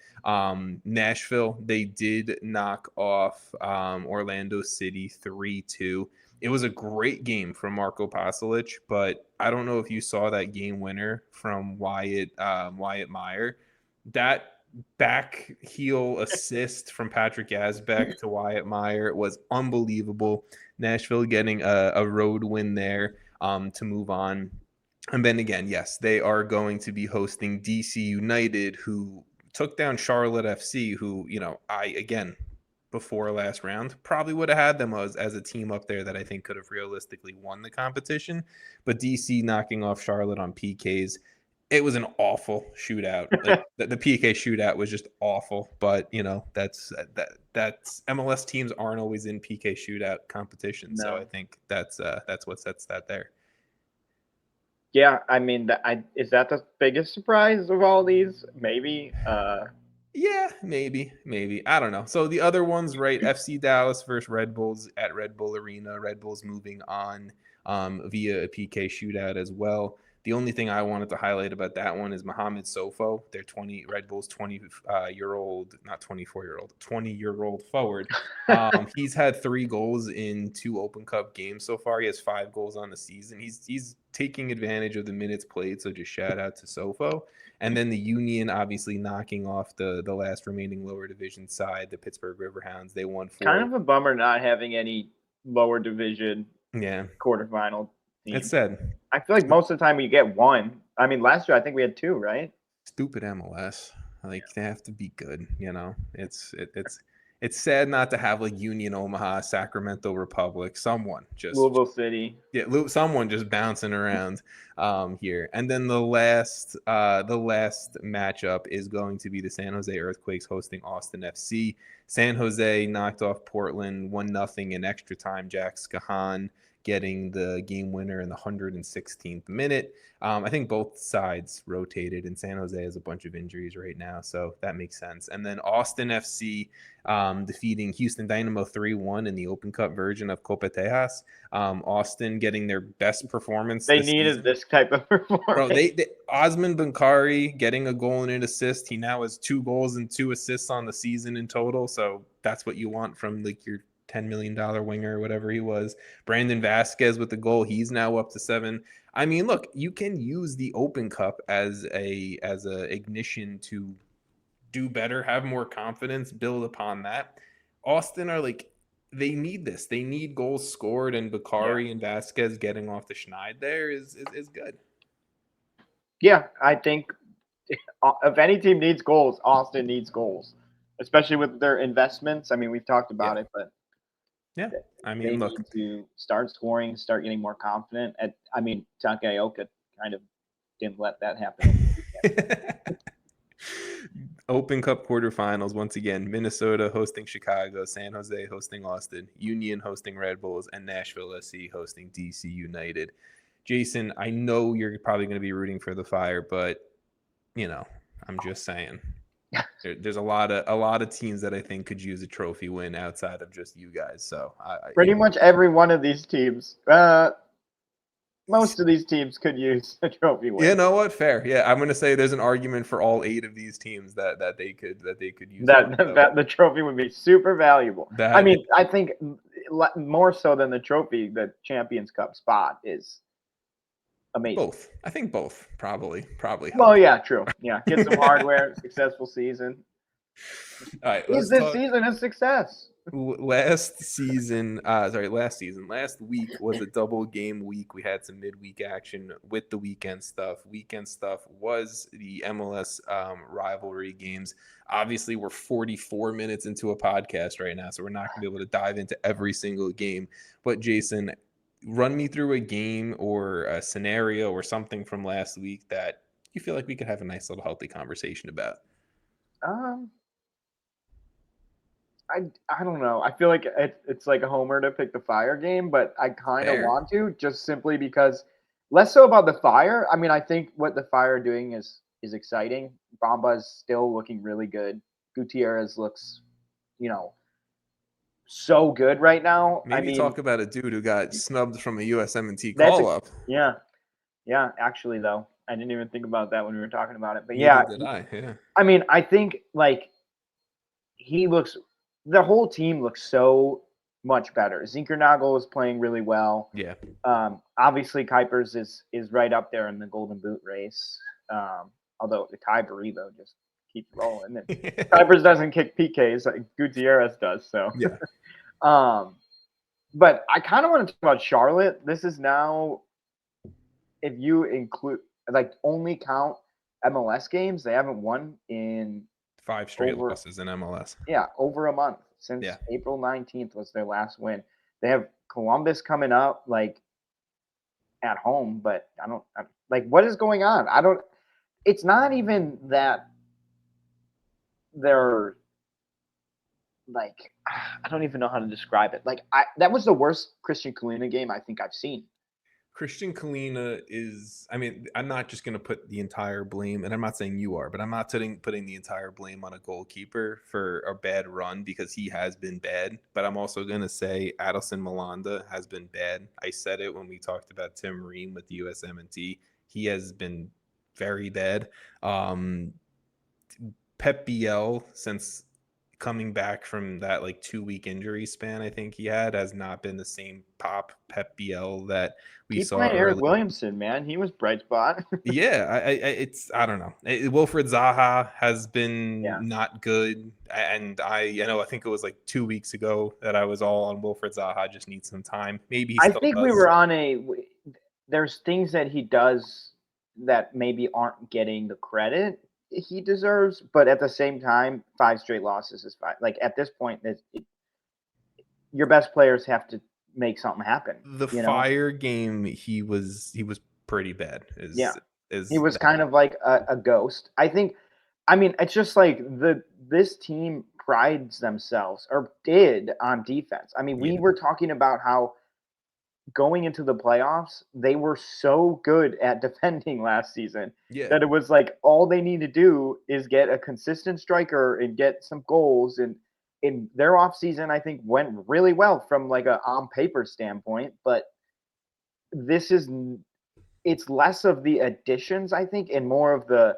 Nashville, they did knock off Orlando City 3-2. It was a great game from Marco Pasalic, but I don't know if you saw that game winner from Wyatt Meyer. That back heel assist from Patrick Yazbek to Wyatt Meyer was unbelievable. Nashville getting a road win there to move on. And then again, yes, they are going to be hosting DC United, who took down Charlotte FC, who, again, before last round, probably would have had them as a team up there that I think could have realistically won the competition. But DC knocking off Charlotte on PKs. It was an awful shootout. Like the PK shootout was just awful. But that's MLS teams aren't always in PK shootout competition. No. So I think that's what sets that there. Yeah, I mean, is that the biggest surprise of all these? Maybe. Yeah, maybe. I don't know. So the other ones, right? FC Dallas versus Red Bulls at Red Bull Arena. Red Bulls moving on via a PK shootout as well. The only thing I wanted to highlight about that one is Mohamed Sofo, their Red Bulls 20-year-old, not 24-year-old, 20-year-old forward. He's had 3 goals in 2 Open Cup games so far. He has 5 goals on the season. He's taking advantage of the minutes played, so just shout out to Sofo. And then the Union obviously knocking off the last remaining lower division side, the Pittsburgh Riverhounds. They won 4. Kind of a bummer not having any lower division quarterfinal team. It's sad. I feel like most of the time you get one. I mean, last year I think we had 2, right? Stupid MLS. Like, they have to be good, It's sad not to have like Union Omaha, Sacramento Republic, someone just Louisville City. Yeah, someone just bouncing around here. And then the last matchup is going to be the San Jose Earthquakes hosting Austin FC. San Jose knocked off Portland 1-0 in extra time. Jack Skahan getting the game winner in the 116th minute. I think both sides rotated, and San Jose has a bunch of injuries right now, so that makes sense. And then Austin FC defeating Houston Dynamo 3-1 in the Open Cup version of Copa Tejas. Austin getting their best performance. They needed this type of performance. Bro, Osman Bankari getting a goal and an assist. He now has 2 goals and 2 assists on the season in total, so that's what you want from like your $10 million winger or whatever he was. Brandon Vasquez with the goal. He's now up to 7. I mean, look, you can use the Open Cup as a ignition to do better, have more confidence, build upon that. Austin are like, they need this. They need goals scored, and Bakari and Vasquez getting off the schneid there is good. Yeah, I think if any team needs goals, Austin needs goals, especially with their investments. I mean, we've talked about it, but yeah, I mean, look, need to start scoring, start getting more confident. Takaoka kind of didn't let that happen. Open Cup quarterfinals, once again, Minnesota hosting Chicago, San Jose hosting Austin, Union hosting Red Bulls, and Nashville SC hosting DC United. Jason, I know you're probably going to be rooting for the Fire, but I'm just saying. There's a lot of teams that I think could use a trophy win outside of just you guys. So pretty much every one of these teams, most of these teams could use a trophy win. You know what? Fair. Yeah, I'm going to say there's an argument for all 8 of these teams that they could use. That the trophy would be super valuable. I think more so than the trophy, the Champions Cup spot is amazing. Both. I think both probably. Well, yeah, true. Yeah, get some hardware, successful season. All right. Is this season a success? Last week was a double game week. We had some midweek action with the weekend stuff. Weekend stuff was the MLS rivalry games. Obviously, we're 44 minutes into a podcast right now, so we're not going to be able to dive into every single game. But Jason, run me through a game or a scenario or something from last week that you feel like we could have a nice little healthy conversation about. I don't know. I feel like it's like a homer to pick the Fire game, but I kind of Fair. want to just simply because less so about the Fire. I mean, I think what the Fire are doing is exciting. Bamba's still looking really good. Gutierrez looks, you know, so good right now. I Maybe mean, talk about a dude who got snubbed from a USMNT that's a call up. yeah, yeah. Actually, though, I didn't even think about that when we were talking about it. But Neither yeah, did I. Yeah. I mean, I think like he looks, the whole team looks so much better. Zinkernagel is playing really well. Yeah. Obviously, Kuipers is right up there in the Golden Boot race. Although the Kai Baribo just keeps rolling, and Kuipers doesn't kick PKs like Gutierrez does. So, Yeah. but I kind of want to talk about Charlotte. This is now, if you include like only count MLS games, they haven't won in 5 straight over losses in MLS. yeah, over a month since Yeah. April 19th was their last win. They have Columbus coming up like at home, but like what is going on? I don't it's not even that they're like I don't even know how to describe it. Like that was the worst Christian Kalina game I think I've seen. Christian Kalina is, I mean, I'm not just going to put the entire blame, and I'm not saying you are, but I'm not putting the entire blame on a goalkeeper for a bad run because he has been bad. But I'm also going to say Adelson Malanda has been bad. I said it when we talked about Tim Ream with the USMNT. He has been very bad. Pep BL, since coming back from that like 2-week injury span I think he had, has not been the same Pep BL that we Keep saw playing Eric early. Williamson, man. He was bright spot. Yeah, I don't know. Wilfred Zaha has Yeah. been not good, and I know I think it was like 2 weeks ago that I was all on Wilfred Zaha. Just needs some time. Maybe he I still think we does. were on there's things that he does that maybe aren't getting the credit he deserves, but at the same time, 5 straight losses is fine. Like at this point, your best players have to make something happen. The You know? Fire game, he was pretty bad. Yeah, he Is was kind of like a ghost. I think. I mean, it's just like this team prides themselves or did on defense. I mean, we Yeah, were talking about how going into the playoffs, they were so good at defending last season yeah. that it was like all they need to do is get a consistent striker and get some goals. And in their offseason, I think went really well from like a on paper standpoint. But this is it's less of the additions, I think, and more of the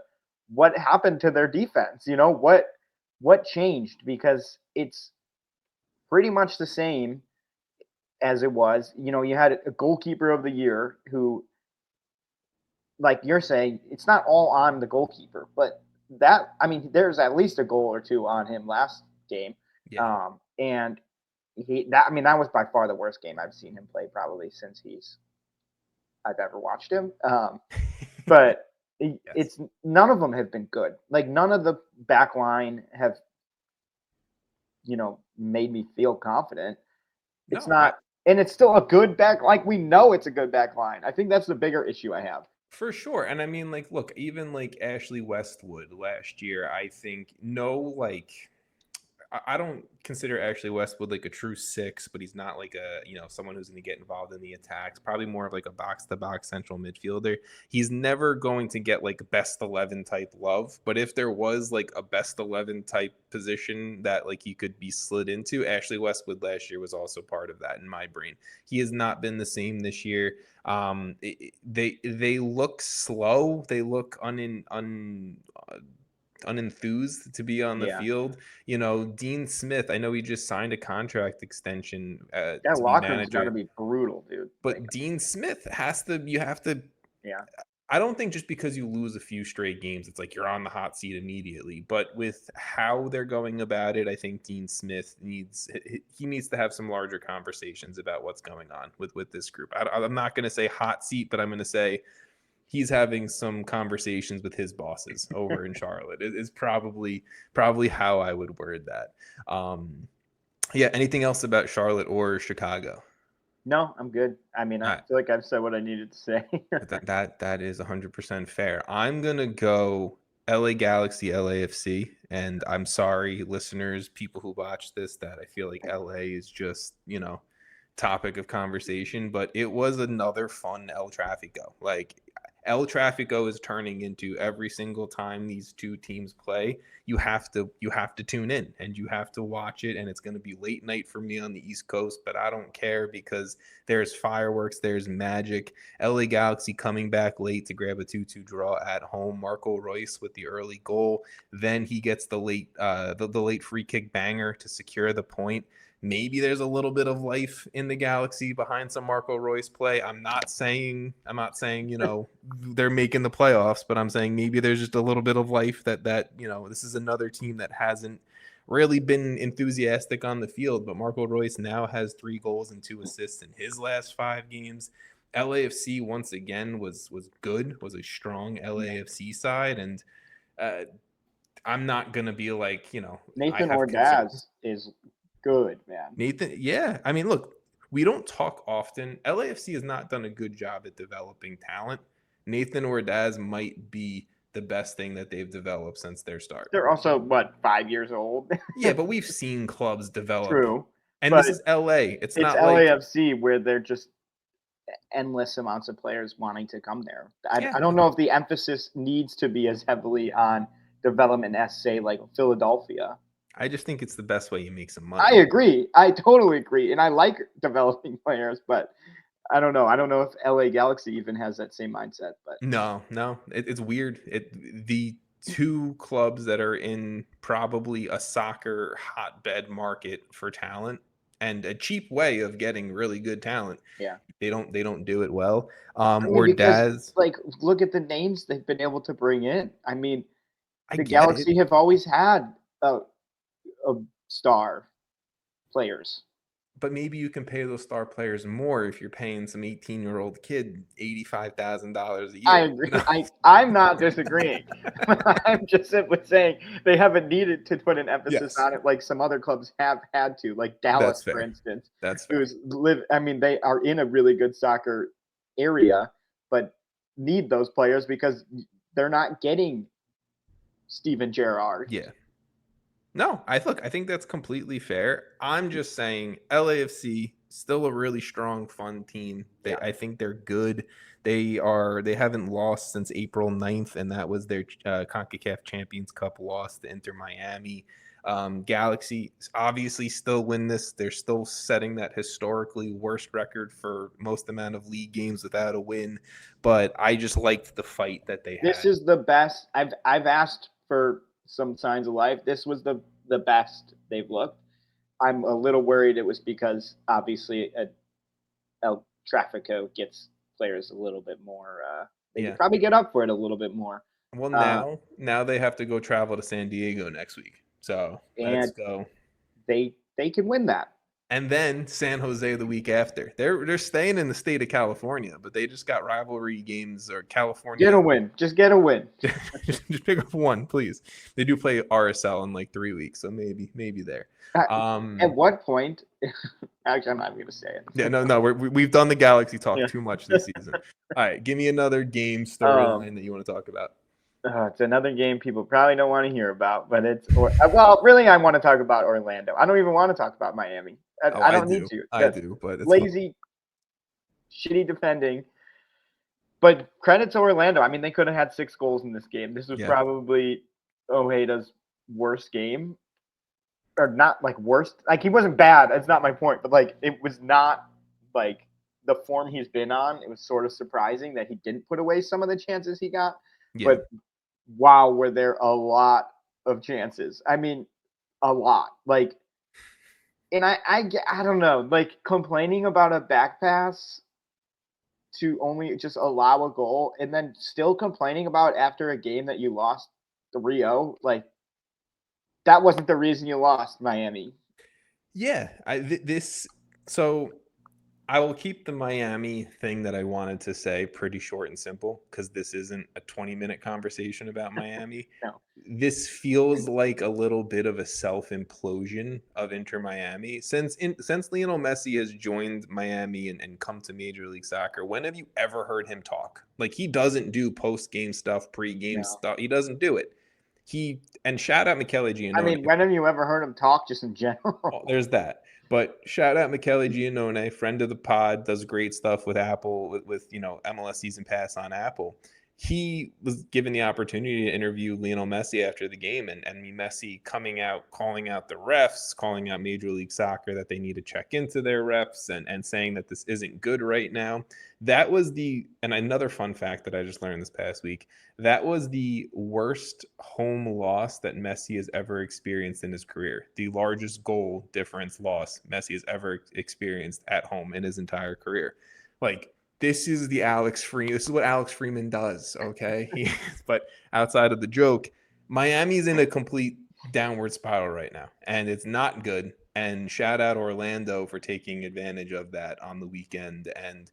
what happened to their defense. You know what changed because it's pretty much the same as it was. You know, you had a goalkeeper of the year who, like you're saying, it's not all on the goalkeeper, but that, I mean, there's at least a goal or two on him last game. Yeah. And I mean, that was by far the worst game I've seen him play probably since I've ever watched him. But Yes. it's none of them have been good. Like none of the back line have, made me feel confident. It's No, not, and it's still a good back. Like we know it's a good back line. I think that's the bigger issue I have. for sure. And I mean, like, look, even like Ashley Westwood last year, I think I don't consider Ashley Westwood like a true 6, but he's not like someone who's going to get involved in the attacks. Probably more of like a box to box central midfielder. He's never going to get like best 11 type love, but if there was like a best 11 type position that like he could be slid into, Ashley Westwood last year was also part of that in my brain. He has not been the same this year. They look slow. They look unenthused to be on the Yeah. field. Dean Smith, I know he just signed a contract extension That to be locker room's got to manager, be brutal, dude. Like, but Dean Smith you have to, yeah. I don't think just because you lose a few straight games, it's like you're on the hot seat immediately. But with how they're going about it, I think Dean Smith needs to have some larger conversations about what's going on with this group. I'm not going to say hot seat, but I'm going to say he's having some conversations with his bosses over in Charlotte. It is probably how I would word that. Yeah. Anything else about Charlotte or Chicago? No, I'm good. I mean, I feel like I've said what I needed to say. That is 100% fair. I'm gonna go LA Galaxy, LAFC, and I'm sorry, listeners, people who watch this, that I feel like LA is just, topic of conversation, but it was another fun El Trafico. Like, El Trafico is turning into every single time these two teams play, you have to tune in and you have to watch it, and it's going to be late night for me on the East Coast, but I don't care because there's fireworks, there's magic. LA Galaxy coming back late to grab a 2-2 draw at home. Marco Reus with the early goal, then he gets the late the late free kick banger to secure the point. Maybe there's a little bit of life in the Galaxy behind some Marco Reus play. I'm not saying they're making the playoffs, but I'm saying maybe there's just a little bit of life that this is another team that hasn't really been enthusiastic on the field, but Marco Reus now has 3 goals and 2 assists in his last 5 games. LAFC once again was good, was a strong LAFC side, and I'm not gonna be like, Nathan Ordaz is good, man. Nathan, yeah. I mean, look, we don't talk often. LAFC has not done a good job at developing talent. Nathan Ordaz might be the best thing that they've developed since their start. They're also, 5 years old? Yeah, but we've seen clubs develop. True. And this is LA. It's not LAFC where they're just endless amounts of players wanting to come there. I don't know if the emphasis needs to be as heavily on development as, say, like Philadelphia. I just think it's the best way you make some money. I agree. I totally agree. And I like developing players, but I don't know. I don't know if LA Galaxy even has that same mindset. But No. It's weird. The 2 clubs that are in probably a soccer hotbed market for talent and a cheap way of getting really good talent. Yeah. They don't do it well. Because, look at the names they've been able to bring in. I mean, the Galaxy have always had a star players. But maybe you can pay those star players more if you're paying some 18-year-old kid $85,000 a year. I agree. I'm not disagreeing. I'm just simply saying they haven't needed to put an emphasis on it like some other clubs have had to, like Dallas, for instance. That's fair. They are in a really good soccer area, but need those players because they're not getting Steven Gerrard. Yeah. No, I think that's completely fair. I'm just saying LAFC still a really strong, fun team. I think they're good. They haven't lost since April 9th, and that was their CONCACAF Champions Cup loss to Inter Miami. Galaxy obviously still win this. They're still setting that historically worst record for most amount of league games without a win. But I just liked the fight that they had. This is the best. I've asked for some signs of life. This was the best they've looked. I'm a little worried it was because obviously El Trafico gets players a little bit more. They could probably get up for it a little bit more. Well, now they have to go travel to San Diego next week. So let's go. They can win that. And then San Jose the week after. They're staying in the state of California, but they just got rivalry games or California. Get a win. Just get a win. just pick up one, please. They do play RSL in like 3 weeks, so maybe there. At what point? Actually, I'm not even going to say it. Yeah, no. We've done the Galaxy talk too much this season. All right, give me another game storyline that you want to talk about. It's another game people probably don't want to hear about, but really, I want to talk about Orlando. I don't even want to talk about Miami. I don't need to. I do, but it's lazy, shitty defending. But credit to Orlando. I mean, they could have had 6 goals in this game. This was probably Ojeda's worst game, or not like worst. Like he wasn't bad. That's not my point. But like it was not like the form he's been on. It was sort of surprising that he didn't put away some of the chances he got. Yeah. But wow, were there a lot of chances? I mean, a lot. Like. And I don't know, like complaining about a back pass to only just allow a goal and then still complaining about after a game that you lost 3-0, like that wasn't the reason you lost, Miami. Yeah, so I will keep the Miami thing that I wanted to say pretty short and simple because this isn't a 20-minute conversation about Miami. No. This feels like a little bit of a self-implosion of Inter Miami. Since Lionel Messi has joined Miami and come to Major League Soccer, when have you ever heard him talk? Like he doesn't do post-game stuff, pre-game stuff. He doesn't do it. And shout out Michele Giannone. I mean, when have you ever heard him talk just in general? Oh, there's that. But shout out Michele Giannone, friend of the pod, does great stuff with Apple, with MLS Season Pass on Apple. He was given the opportunity to interview Lionel Messi after the game, and Messi coming out, calling out the refs, calling out Major League Soccer that they need to check into their refs, and saying that this isn't good right now. That was and another fun fact that I just learned this past week, that was the worst home loss that Messi has ever experienced in his career. The largest goal difference loss Messi has ever experienced at home in his entire career. Like, this is what Alex Freeman does, okay? But outside of the joke, Miami's in a complete downward spiral right now, and it's not good. And shout out Orlando for taking advantage of that on the weekend. And,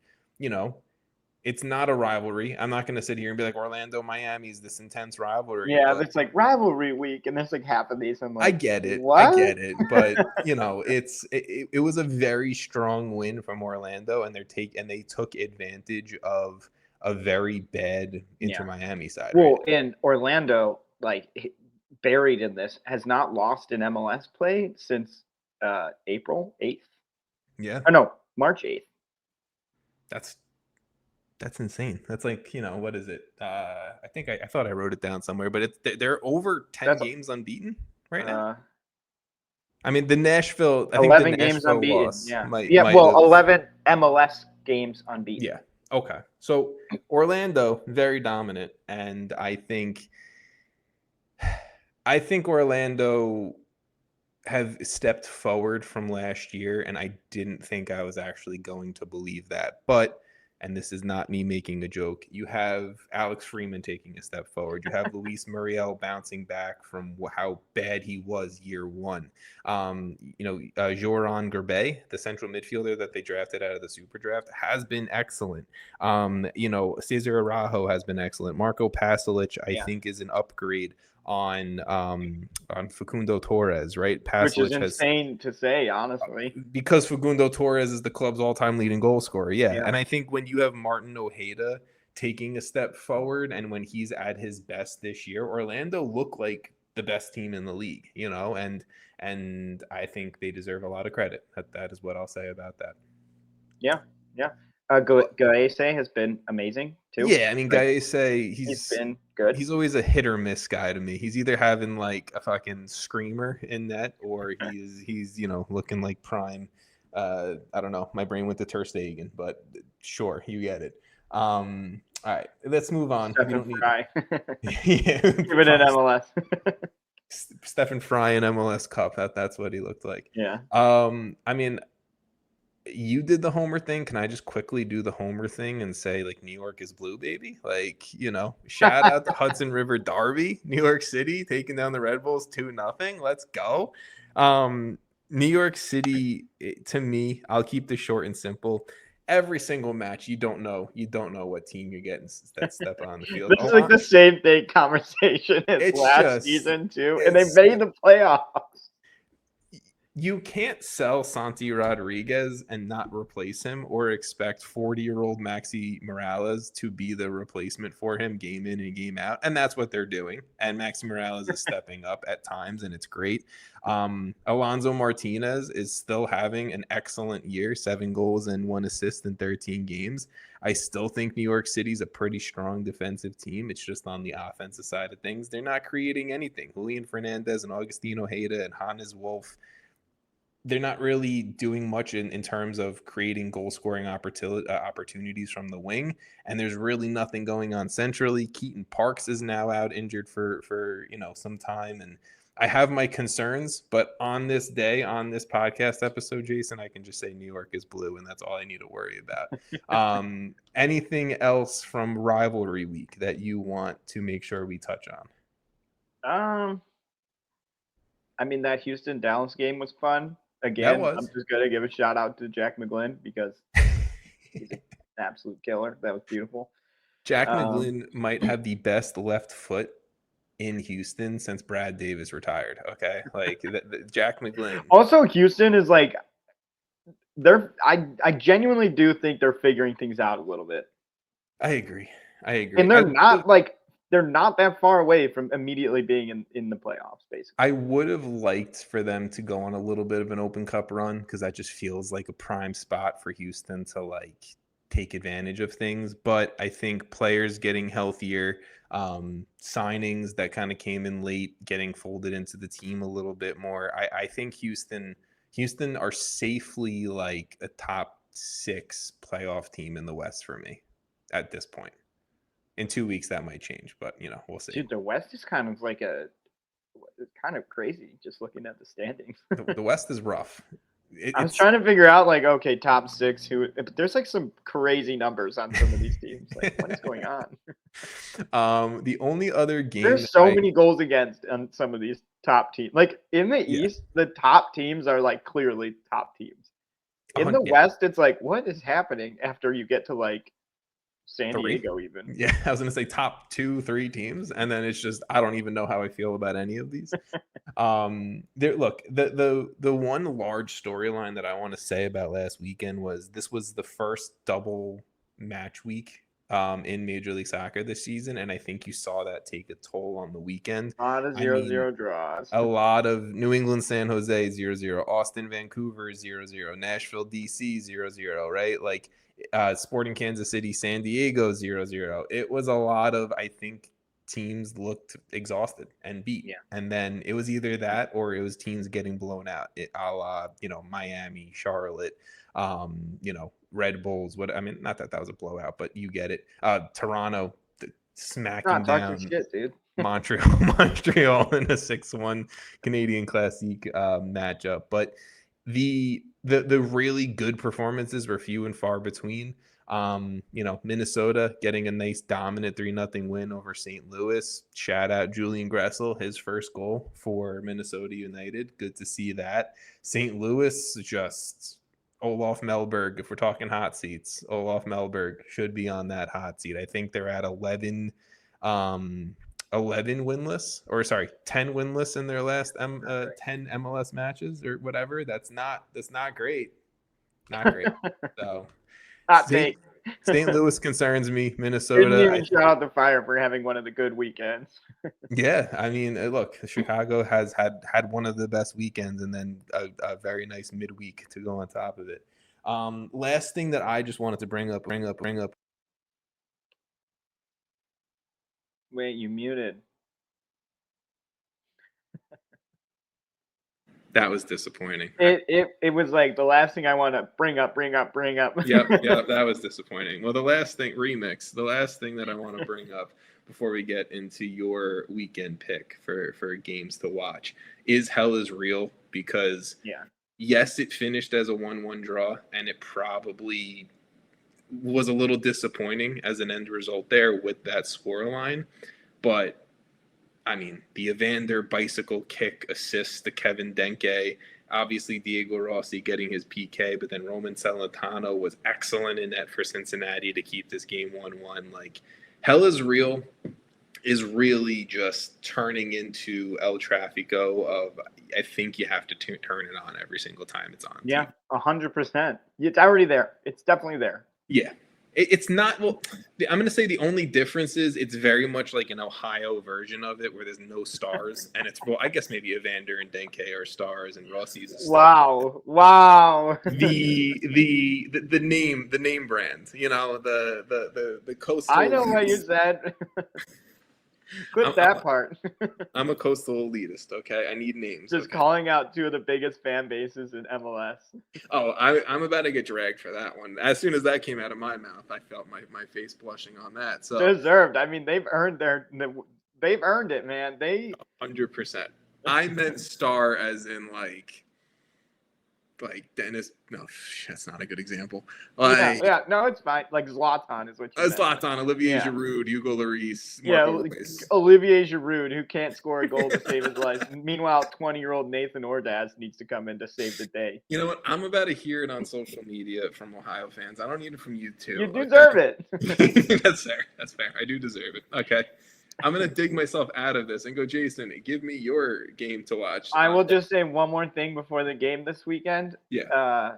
it's not a rivalry. I'm not going to sit here and be like, Orlando, Miami's this intense rivalry. Yeah, it's like rivalry week, and there's like half of these. I'm like, I get it. What? I get it. But it was a very strong win from Orlando, and they took advantage of a very bad Inter Miami side. Well, and Orlando, like buried in this, has not lost in MLS play since April 8th. Yeah. Oh no, March 8th. That's insane. That's like, what is it? I think I thought I wrote it down somewhere, but they're over 10 games unbeaten right now. I mean, the Nashville, I 11 think the games Nashville unbeaten. loss might 11 MLS games unbeaten. Yeah. Okay. So Orlando, very dominant, and I think Orlando have stepped forward from last year, and I didn't think I was actually going to believe that. But, and this is not me making a joke, you have Alex Freeman taking a step forward. You have Luis Muriel bouncing back from how bad he was year one. Joran Gerbey, the central midfielder that they drafted out of the super draft, has been excellent. Cesar Araujo has been excellent. Marco Pasalic, I think, is an upgrade on Facundo Torres, right? Which is insane to say, honestly. Because Facundo Torres is the club's all-time leading goal scorer, yeah. And I think when you have Martin Ojeda taking a step forward, and when he's at his best this year, Orlando looked like the best team in the league, and I think they deserve a lot of credit. That is what I'll say about that. Yeah. Gaese has been amazing too. Yeah, I mean, Gaese, he's been good. He's always a hit or miss guy to me. He's either having like a fucking screamer in net, or he's looking like prime. I don't know. My brain went to Ter Stegen, but sure, you get it. All right, let's move on. Stephen Fry. Yeah, give it an MLS. Stephen Fry in MLS Cup. That's what he looked like. Yeah. I mean, you did the homer thing. Can I just quickly do the homer thing and say, like, New York is blue, baby? Like, shout out to Hudson River Derby, New York City taking down the Red Bulls 2-0. Let's go. New York City, to me, I'll keep this short and simple. Every single match, you don't know what team you're getting that step on the field. It's like the same thing conversation as last season too, and they made the playoffs. You can't sell Santi Rodriguez and not replace him, or expect 40-year-old Maxi Morales to be the replacement for him game in and game out. And that's what they're doing. And Maxi Morales is stepping up at times, and it's great. Alonso Martinez is still having an excellent year, 7 goals and 1 assist in 13 games. I still think New York City's a pretty strong defensive team. It's just on the offensive side of things, they're not creating anything. Julian Fernandez and Agustin Ojeda and Hannes Wolf, they're not really doing much in terms of creating goal-scoring opportunities from the wing, and there's really nothing going on centrally. Keaton Parks is now out injured for some time, and I have my concerns, but on this day, on this podcast episode, Jason, I can just say New York is blue, and that's all I need to worry about. Anything else from rivalry week that you want to make sure we touch on? I mean, that Houston-Dallas game was fun. Again, I'm just going to give a shout out to Jack McGlynn because he's an absolute killer. That was beautiful. Jack McGlynn might have the best left foot in Houston since Brad Davis retired. Okay. Like Jack McGlynn. Also, Houston is like, I genuinely do think they're figuring things out a little bit. I agree. And they're they're not that far away from immediately being in the playoffs, basically. I would have liked for them to go on a little bit of an Open Cup run because that just feels like a prime spot for Houston to like take advantage of things. But I think players getting healthier, signings that kind of came in late, getting folded into the team a little bit more. I think Houston are safely like a top 6 playoff team in the West for me at this point. In 2 weeks, that might change, but we'll see. Dude, the West is kind of like it's kind of crazy just looking at the standings. The West is rough. I was trying to figure out, like, okay, top 6. But there's like some crazy numbers on some of these teams. Like, what is going on? The only other game there's so many goals against on some of these top teams. Like in the East, the top teams are like clearly top teams. In the West, it's like, what is happening after you get to like San Diego even? Yeah, I was going to say top 2-3 teams, and then it's just I don't even know how I feel about any of these. Look, the one large storyline that I want to say about last weekend was this was the first double match week in Major League Soccer this season, and I think you saw that take a toll on the weekend. A lot of 0-0 draws. A lot of New England, San Jose 0-0, Austin, Vancouver 0-0, Nashville, DC 0-0, right? Like Sporting Kansas City, San Diego 0-0. It was a lot of, I think, teams looked exhausted and beat. Yeah. And then it was either that or it was teams getting blown out. A la, Miami, Charlotte, Red Bulls. Not that was a blowout, but you get it. Toronto smacking down shit, dude. Montreal in a 6-1 Canadian Classique matchup. But the really good performances were few and far between. Minnesota getting a nice dominant 3-0 win over St. Louis. Shout out Julian Gressel, his first goal for Minnesota United. Good to see that. St. Louis, just Olaf Melberg. If we're talking hot seats, Olaf Melberg should be on that hot seat. I think they're at 11 winless, or sorry, 10 winless in their last 10 MLS matches or whatever. That's not great. Not great. So St. Louis concerns me. Minnesota. Didn't even shout out the Fire for having one of the good weekends. Yeah, look, Chicago has had one of the best weekends, and then a very nice midweek to go on top of it. Last thing that I just wanted to bring up. Wait, you muted. That was disappointing. It was like the last thing I want to bring up. Yep, that was disappointing. Well, the last thing that I want to bring up before we get into your weekend pick for games to watch is Hell is Real, because yes, it finished as a 1-1 draw, and it probably was a little disappointing as an end result there with that scoreline, but the Evander bicycle kick assist to Kevin Denke, obviously Diego Rossi getting his PK, but then Roman Celentano was excellent in net for Cincinnati to keep this game 1-1. Like, Hell is Real is really just turning into El Trafico of, I think you have to turn it on every single time it's on. Yeah, 100%. It's already there. It's definitely there. Yeah. It's not, well, I'm going to say the only difference is it's very much like an Ohio version of it where there's no stars. And it's, well, I guess maybe Evander and Denke are stars and Rossi's a star. Wow. The name brand, the coastal. I know what you said. Quit that part. I'm a coastal elitist, okay? I need names. Just calling out two of the biggest fan bases in MLS. Oh, I'm about to get dragged for that one. As soon as that came out of my mouth, I felt my face blushing on that. So deserved. They've earned it, man. 100%. I meant star as in like Dennis. No, that's not a good example. No, it's fine. Like Zlatan is what you meant. Zlatan, Olivier Giroud, Hugo Lloris. Olivier Giroud, who can't score a goal to save his life. Meanwhile, 20-year-old Nathan Ordaz needs to come in to save the day. You know what? I'm about to hear it on social media from Ohio fans. I don't need it from you too. You deserve it. That's fair. I do deserve it. Okay. I'm going to dig myself out of this and go, Jason, give me your game to watch. I will just say one more thing before the game this weekend. Yeah.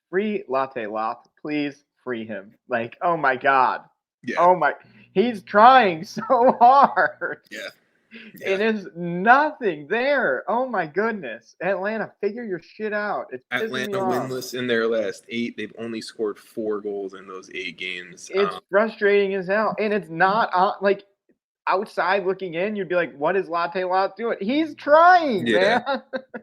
Free Latte Loth. Please free him. Like, oh my God. Yeah. Oh my, he's trying so hard. Yeah. It is nothing there. Oh my goodness. Atlanta, figure your shit out. It's pissing me Atlanta off. winless in their last 8. They've only scored 4 goals in those 8 games. It's frustrating as hell. And it's not like outside looking in, you'd be like, what is Latte Lot doing? He's trying, man.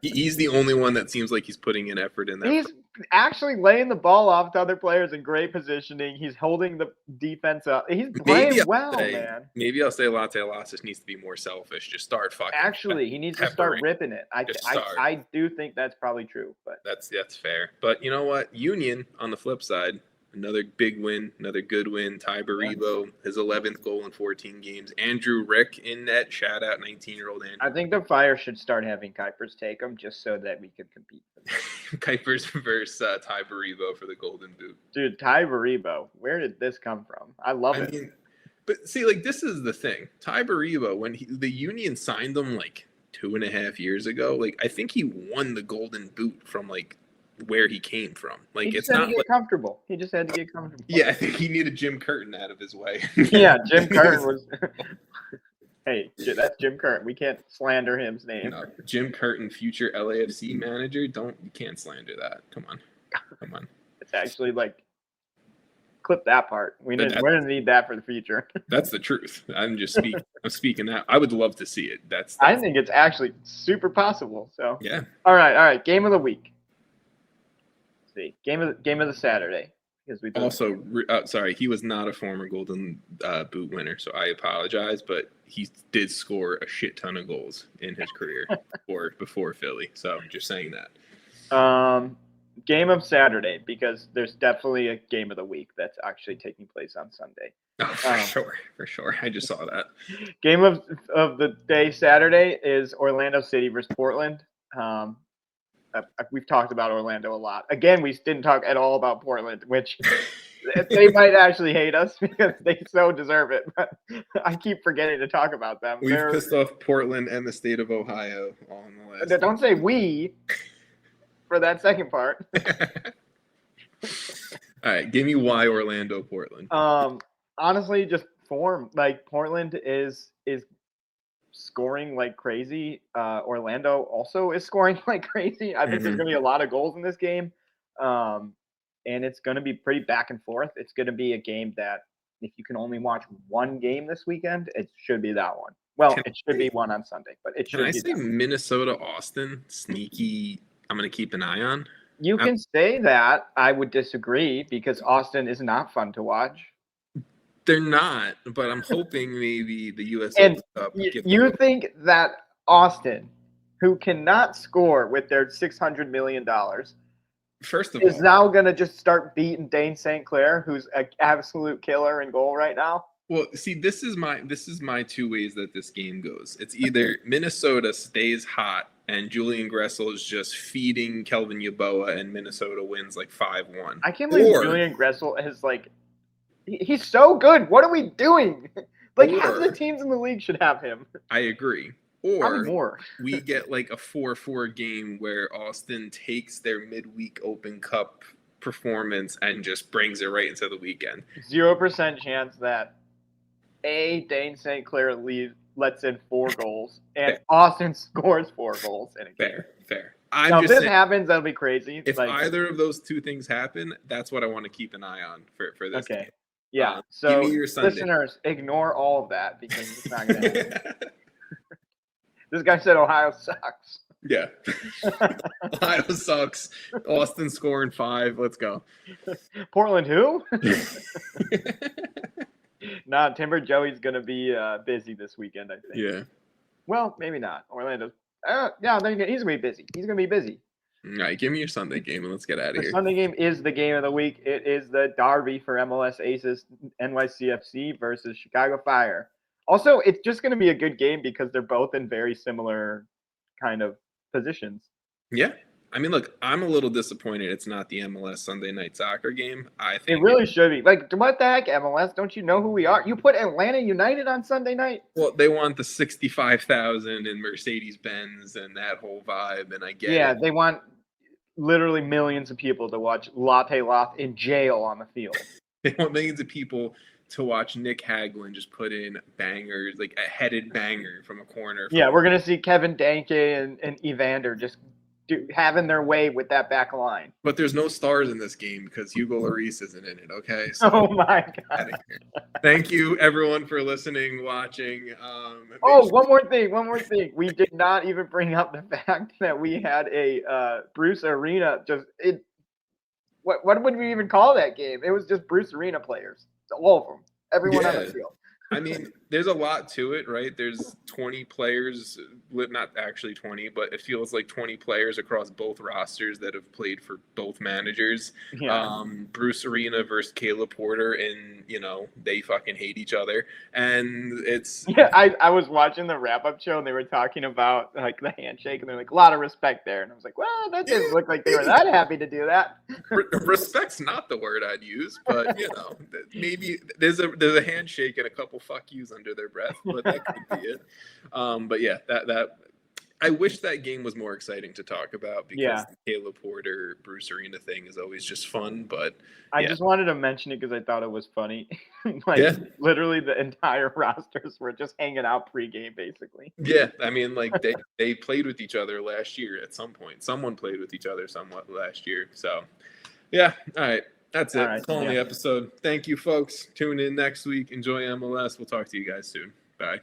He's the only one that seems like he's putting in effort in that. He's actually laying the ball off to other players in great positioning. He's holding the defense up. He's playing man. Maybe I'll say Latte Loss just needs to be more selfish. Just start fucking. Actually, he needs to start ripping it. I do think that's probably true, but that's fair. But you know what? Union on the flip side, another big win, another good win. Ty Baribo, his 11th goal in 14 games. Andrew Rick in net. Shout out 19-year-old Andrew. I think the Fire should start having Kuipers take him just so that we can compete. Kuipers versus Ty Baribo for the Golden Boot. Dude, Ty Baribo, where did this come from? I love it. Mean, but see, like, this is the thing. Ty Baribo, when the Union signed him like 2.5 years ago, like, I think he won the Golden Boot from like where he came from. Like, he just had to get comfortable. He just had to get comfortable. Yeah, I think he needed Jim Curtin out of his way. Yeah, Jim Curtin was. Hey, that's Jim Curtin. We can't slander his name. No, Jim Curtin, future LAFC manager. You can't slander that. Come on. It's actually like, clip that part. We're gonna need that for the future. That's the truth. I'm just speaking. I'm speaking that. I would love to see it. That's I think it's actually super possible. So yeah. All right. Game of the week. Let's see, game of the Saturday. We also, sorry, he was not a former Golden Boot winner, so I apologize, but he did score a shit ton of goals in his career before Philly. So I'm just saying that. Game of Saturday, because there's definitely a game of the week that's actually taking place on Sunday. Oh, for sure. I just saw that. Game of the day Saturday is Orlando City versus Portland. We've talked about Orlando a lot. Again, we didn't talk at all about Portland, which they might actually hate us because they so deserve it. But I keep forgetting to talk about them. We've pissed off Portland and the state of Ohio on the list. Don't say we for that second part. All right, give me why Orlando, Portland. Honestly, just form. Like, Portland is scoring like crazy. Orlando also is scoring like crazy. I think there's going to be a lot of goals in this game. And it's going to be pretty back and forth. It's going to be a game that if you can only watch one game this weekend, it should be that one. Well, it should be one on Sunday, but it should be. Can I say Minnesota, Austin, sneaky, I'm going to keep an eye on? You can say that. I would disagree because Austin is not fun to watch. They're not, but I'm hoping maybe the USMNT Cup. You think that Austin, who cannot score with their $600 million, first of all, is now going to just start beating Dane St. Clair, who's an absolute killer in goal right now? Well, see, this is my two ways that this game goes. It's either Minnesota stays hot and Julian Gressel is just feeding Kelvin Yeboah and Minnesota wins like 5-1. I can't believe Julian Gressel is like, he's so good. What are we doing? Like, half the teams in the league should have him. I agree. Or more. We get like a 4-4 game where Austin takes their midweek Open Cup performance and just brings it right into the weekend. 0% chance that Dane St. Clair lets in 4 goals and Austin scores 4 goals in a game. Fair. Now, if this happens, that'll be crazy. If either of those two things happen, that's what I want to keep an eye on for this game. Yeah. So, listeners, ignore all of that because it's not going to happen. This guy said Ohio sucks. Yeah. Ohio sucks. Austin scoring 5. Let's go. Portland who? Nah, Timber Joey's going to be busy this weekend, I think. Yeah. Well, maybe not. Orlando. Yeah, he's going to be busy. He's going to be busy. All right, give me your Sunday game and let's get out of here. The Sunday game is the game of the week. It is the derby for MLS Aces, NYCFC versus Chicago Fire. Also, it's just going to be a good game because they're both in very similar kind of positions. Yeah. I mean, look, I'm a little disappointed it's not the MLS Sunday Night Soccer game. I think it really should be. Like, what the heck, MLS? Don't you know who we are? You put Atlanta United on Sunday night? Well, they want the 65,000 and Mercedes-Benz and that whole vibe, and I get it. Yeah, they want literally millions of people to watch Latte Loth in jail on the field. They want millions of people to watch Nick Hagelin just put in bangers, like a headed banger from a corner. Yeah, we're going to see Kevin Danke and Evander just having their way with that back line. But there's no stars in this game because Hugo Lloris isn't in it, okay? So, oh, my God. Thank you, everyone, for listening, watching. One more thing. We did not even bring up the fact that we had a Bruce Arena. What would we even call that game? It was just Bruce Arena players. All of them. Everyone on the field. I mean, there's a lot to it, right? There's 20 players, not actually 20, but it feels like 20 players across both rosters that have played for both managers. Yeah. Bruce Arena versus Caleb Porter, and, they fucking hate each other. And it's... Yeah, I was watching the wrap-up show, and they were talking about, like, the handshake, and they're like, a lot of respect there. And I was like, well, that didn't look like they were that happy to do that. Respect's not the word I'd use, but, maybe there's a handshake and a couple fuck yous under their breath, but that could be it. But yeah, that I wish that game was more exciting to talk about because the Caleb Porter Bruce Arena thing is always just fun. But I just wanted to mention it because I thought it was funny. Literally the entire rosters were just hanging out pregame, basically. Yeah, I mean, like they played with each other last year at some point. Someone played with each other somewhat last year. So yeah, all right. That's it. That's all in the episode. Thank you, folks. Tune in next week. Enjoy MLS. We'll talk to you guys soon. Bye.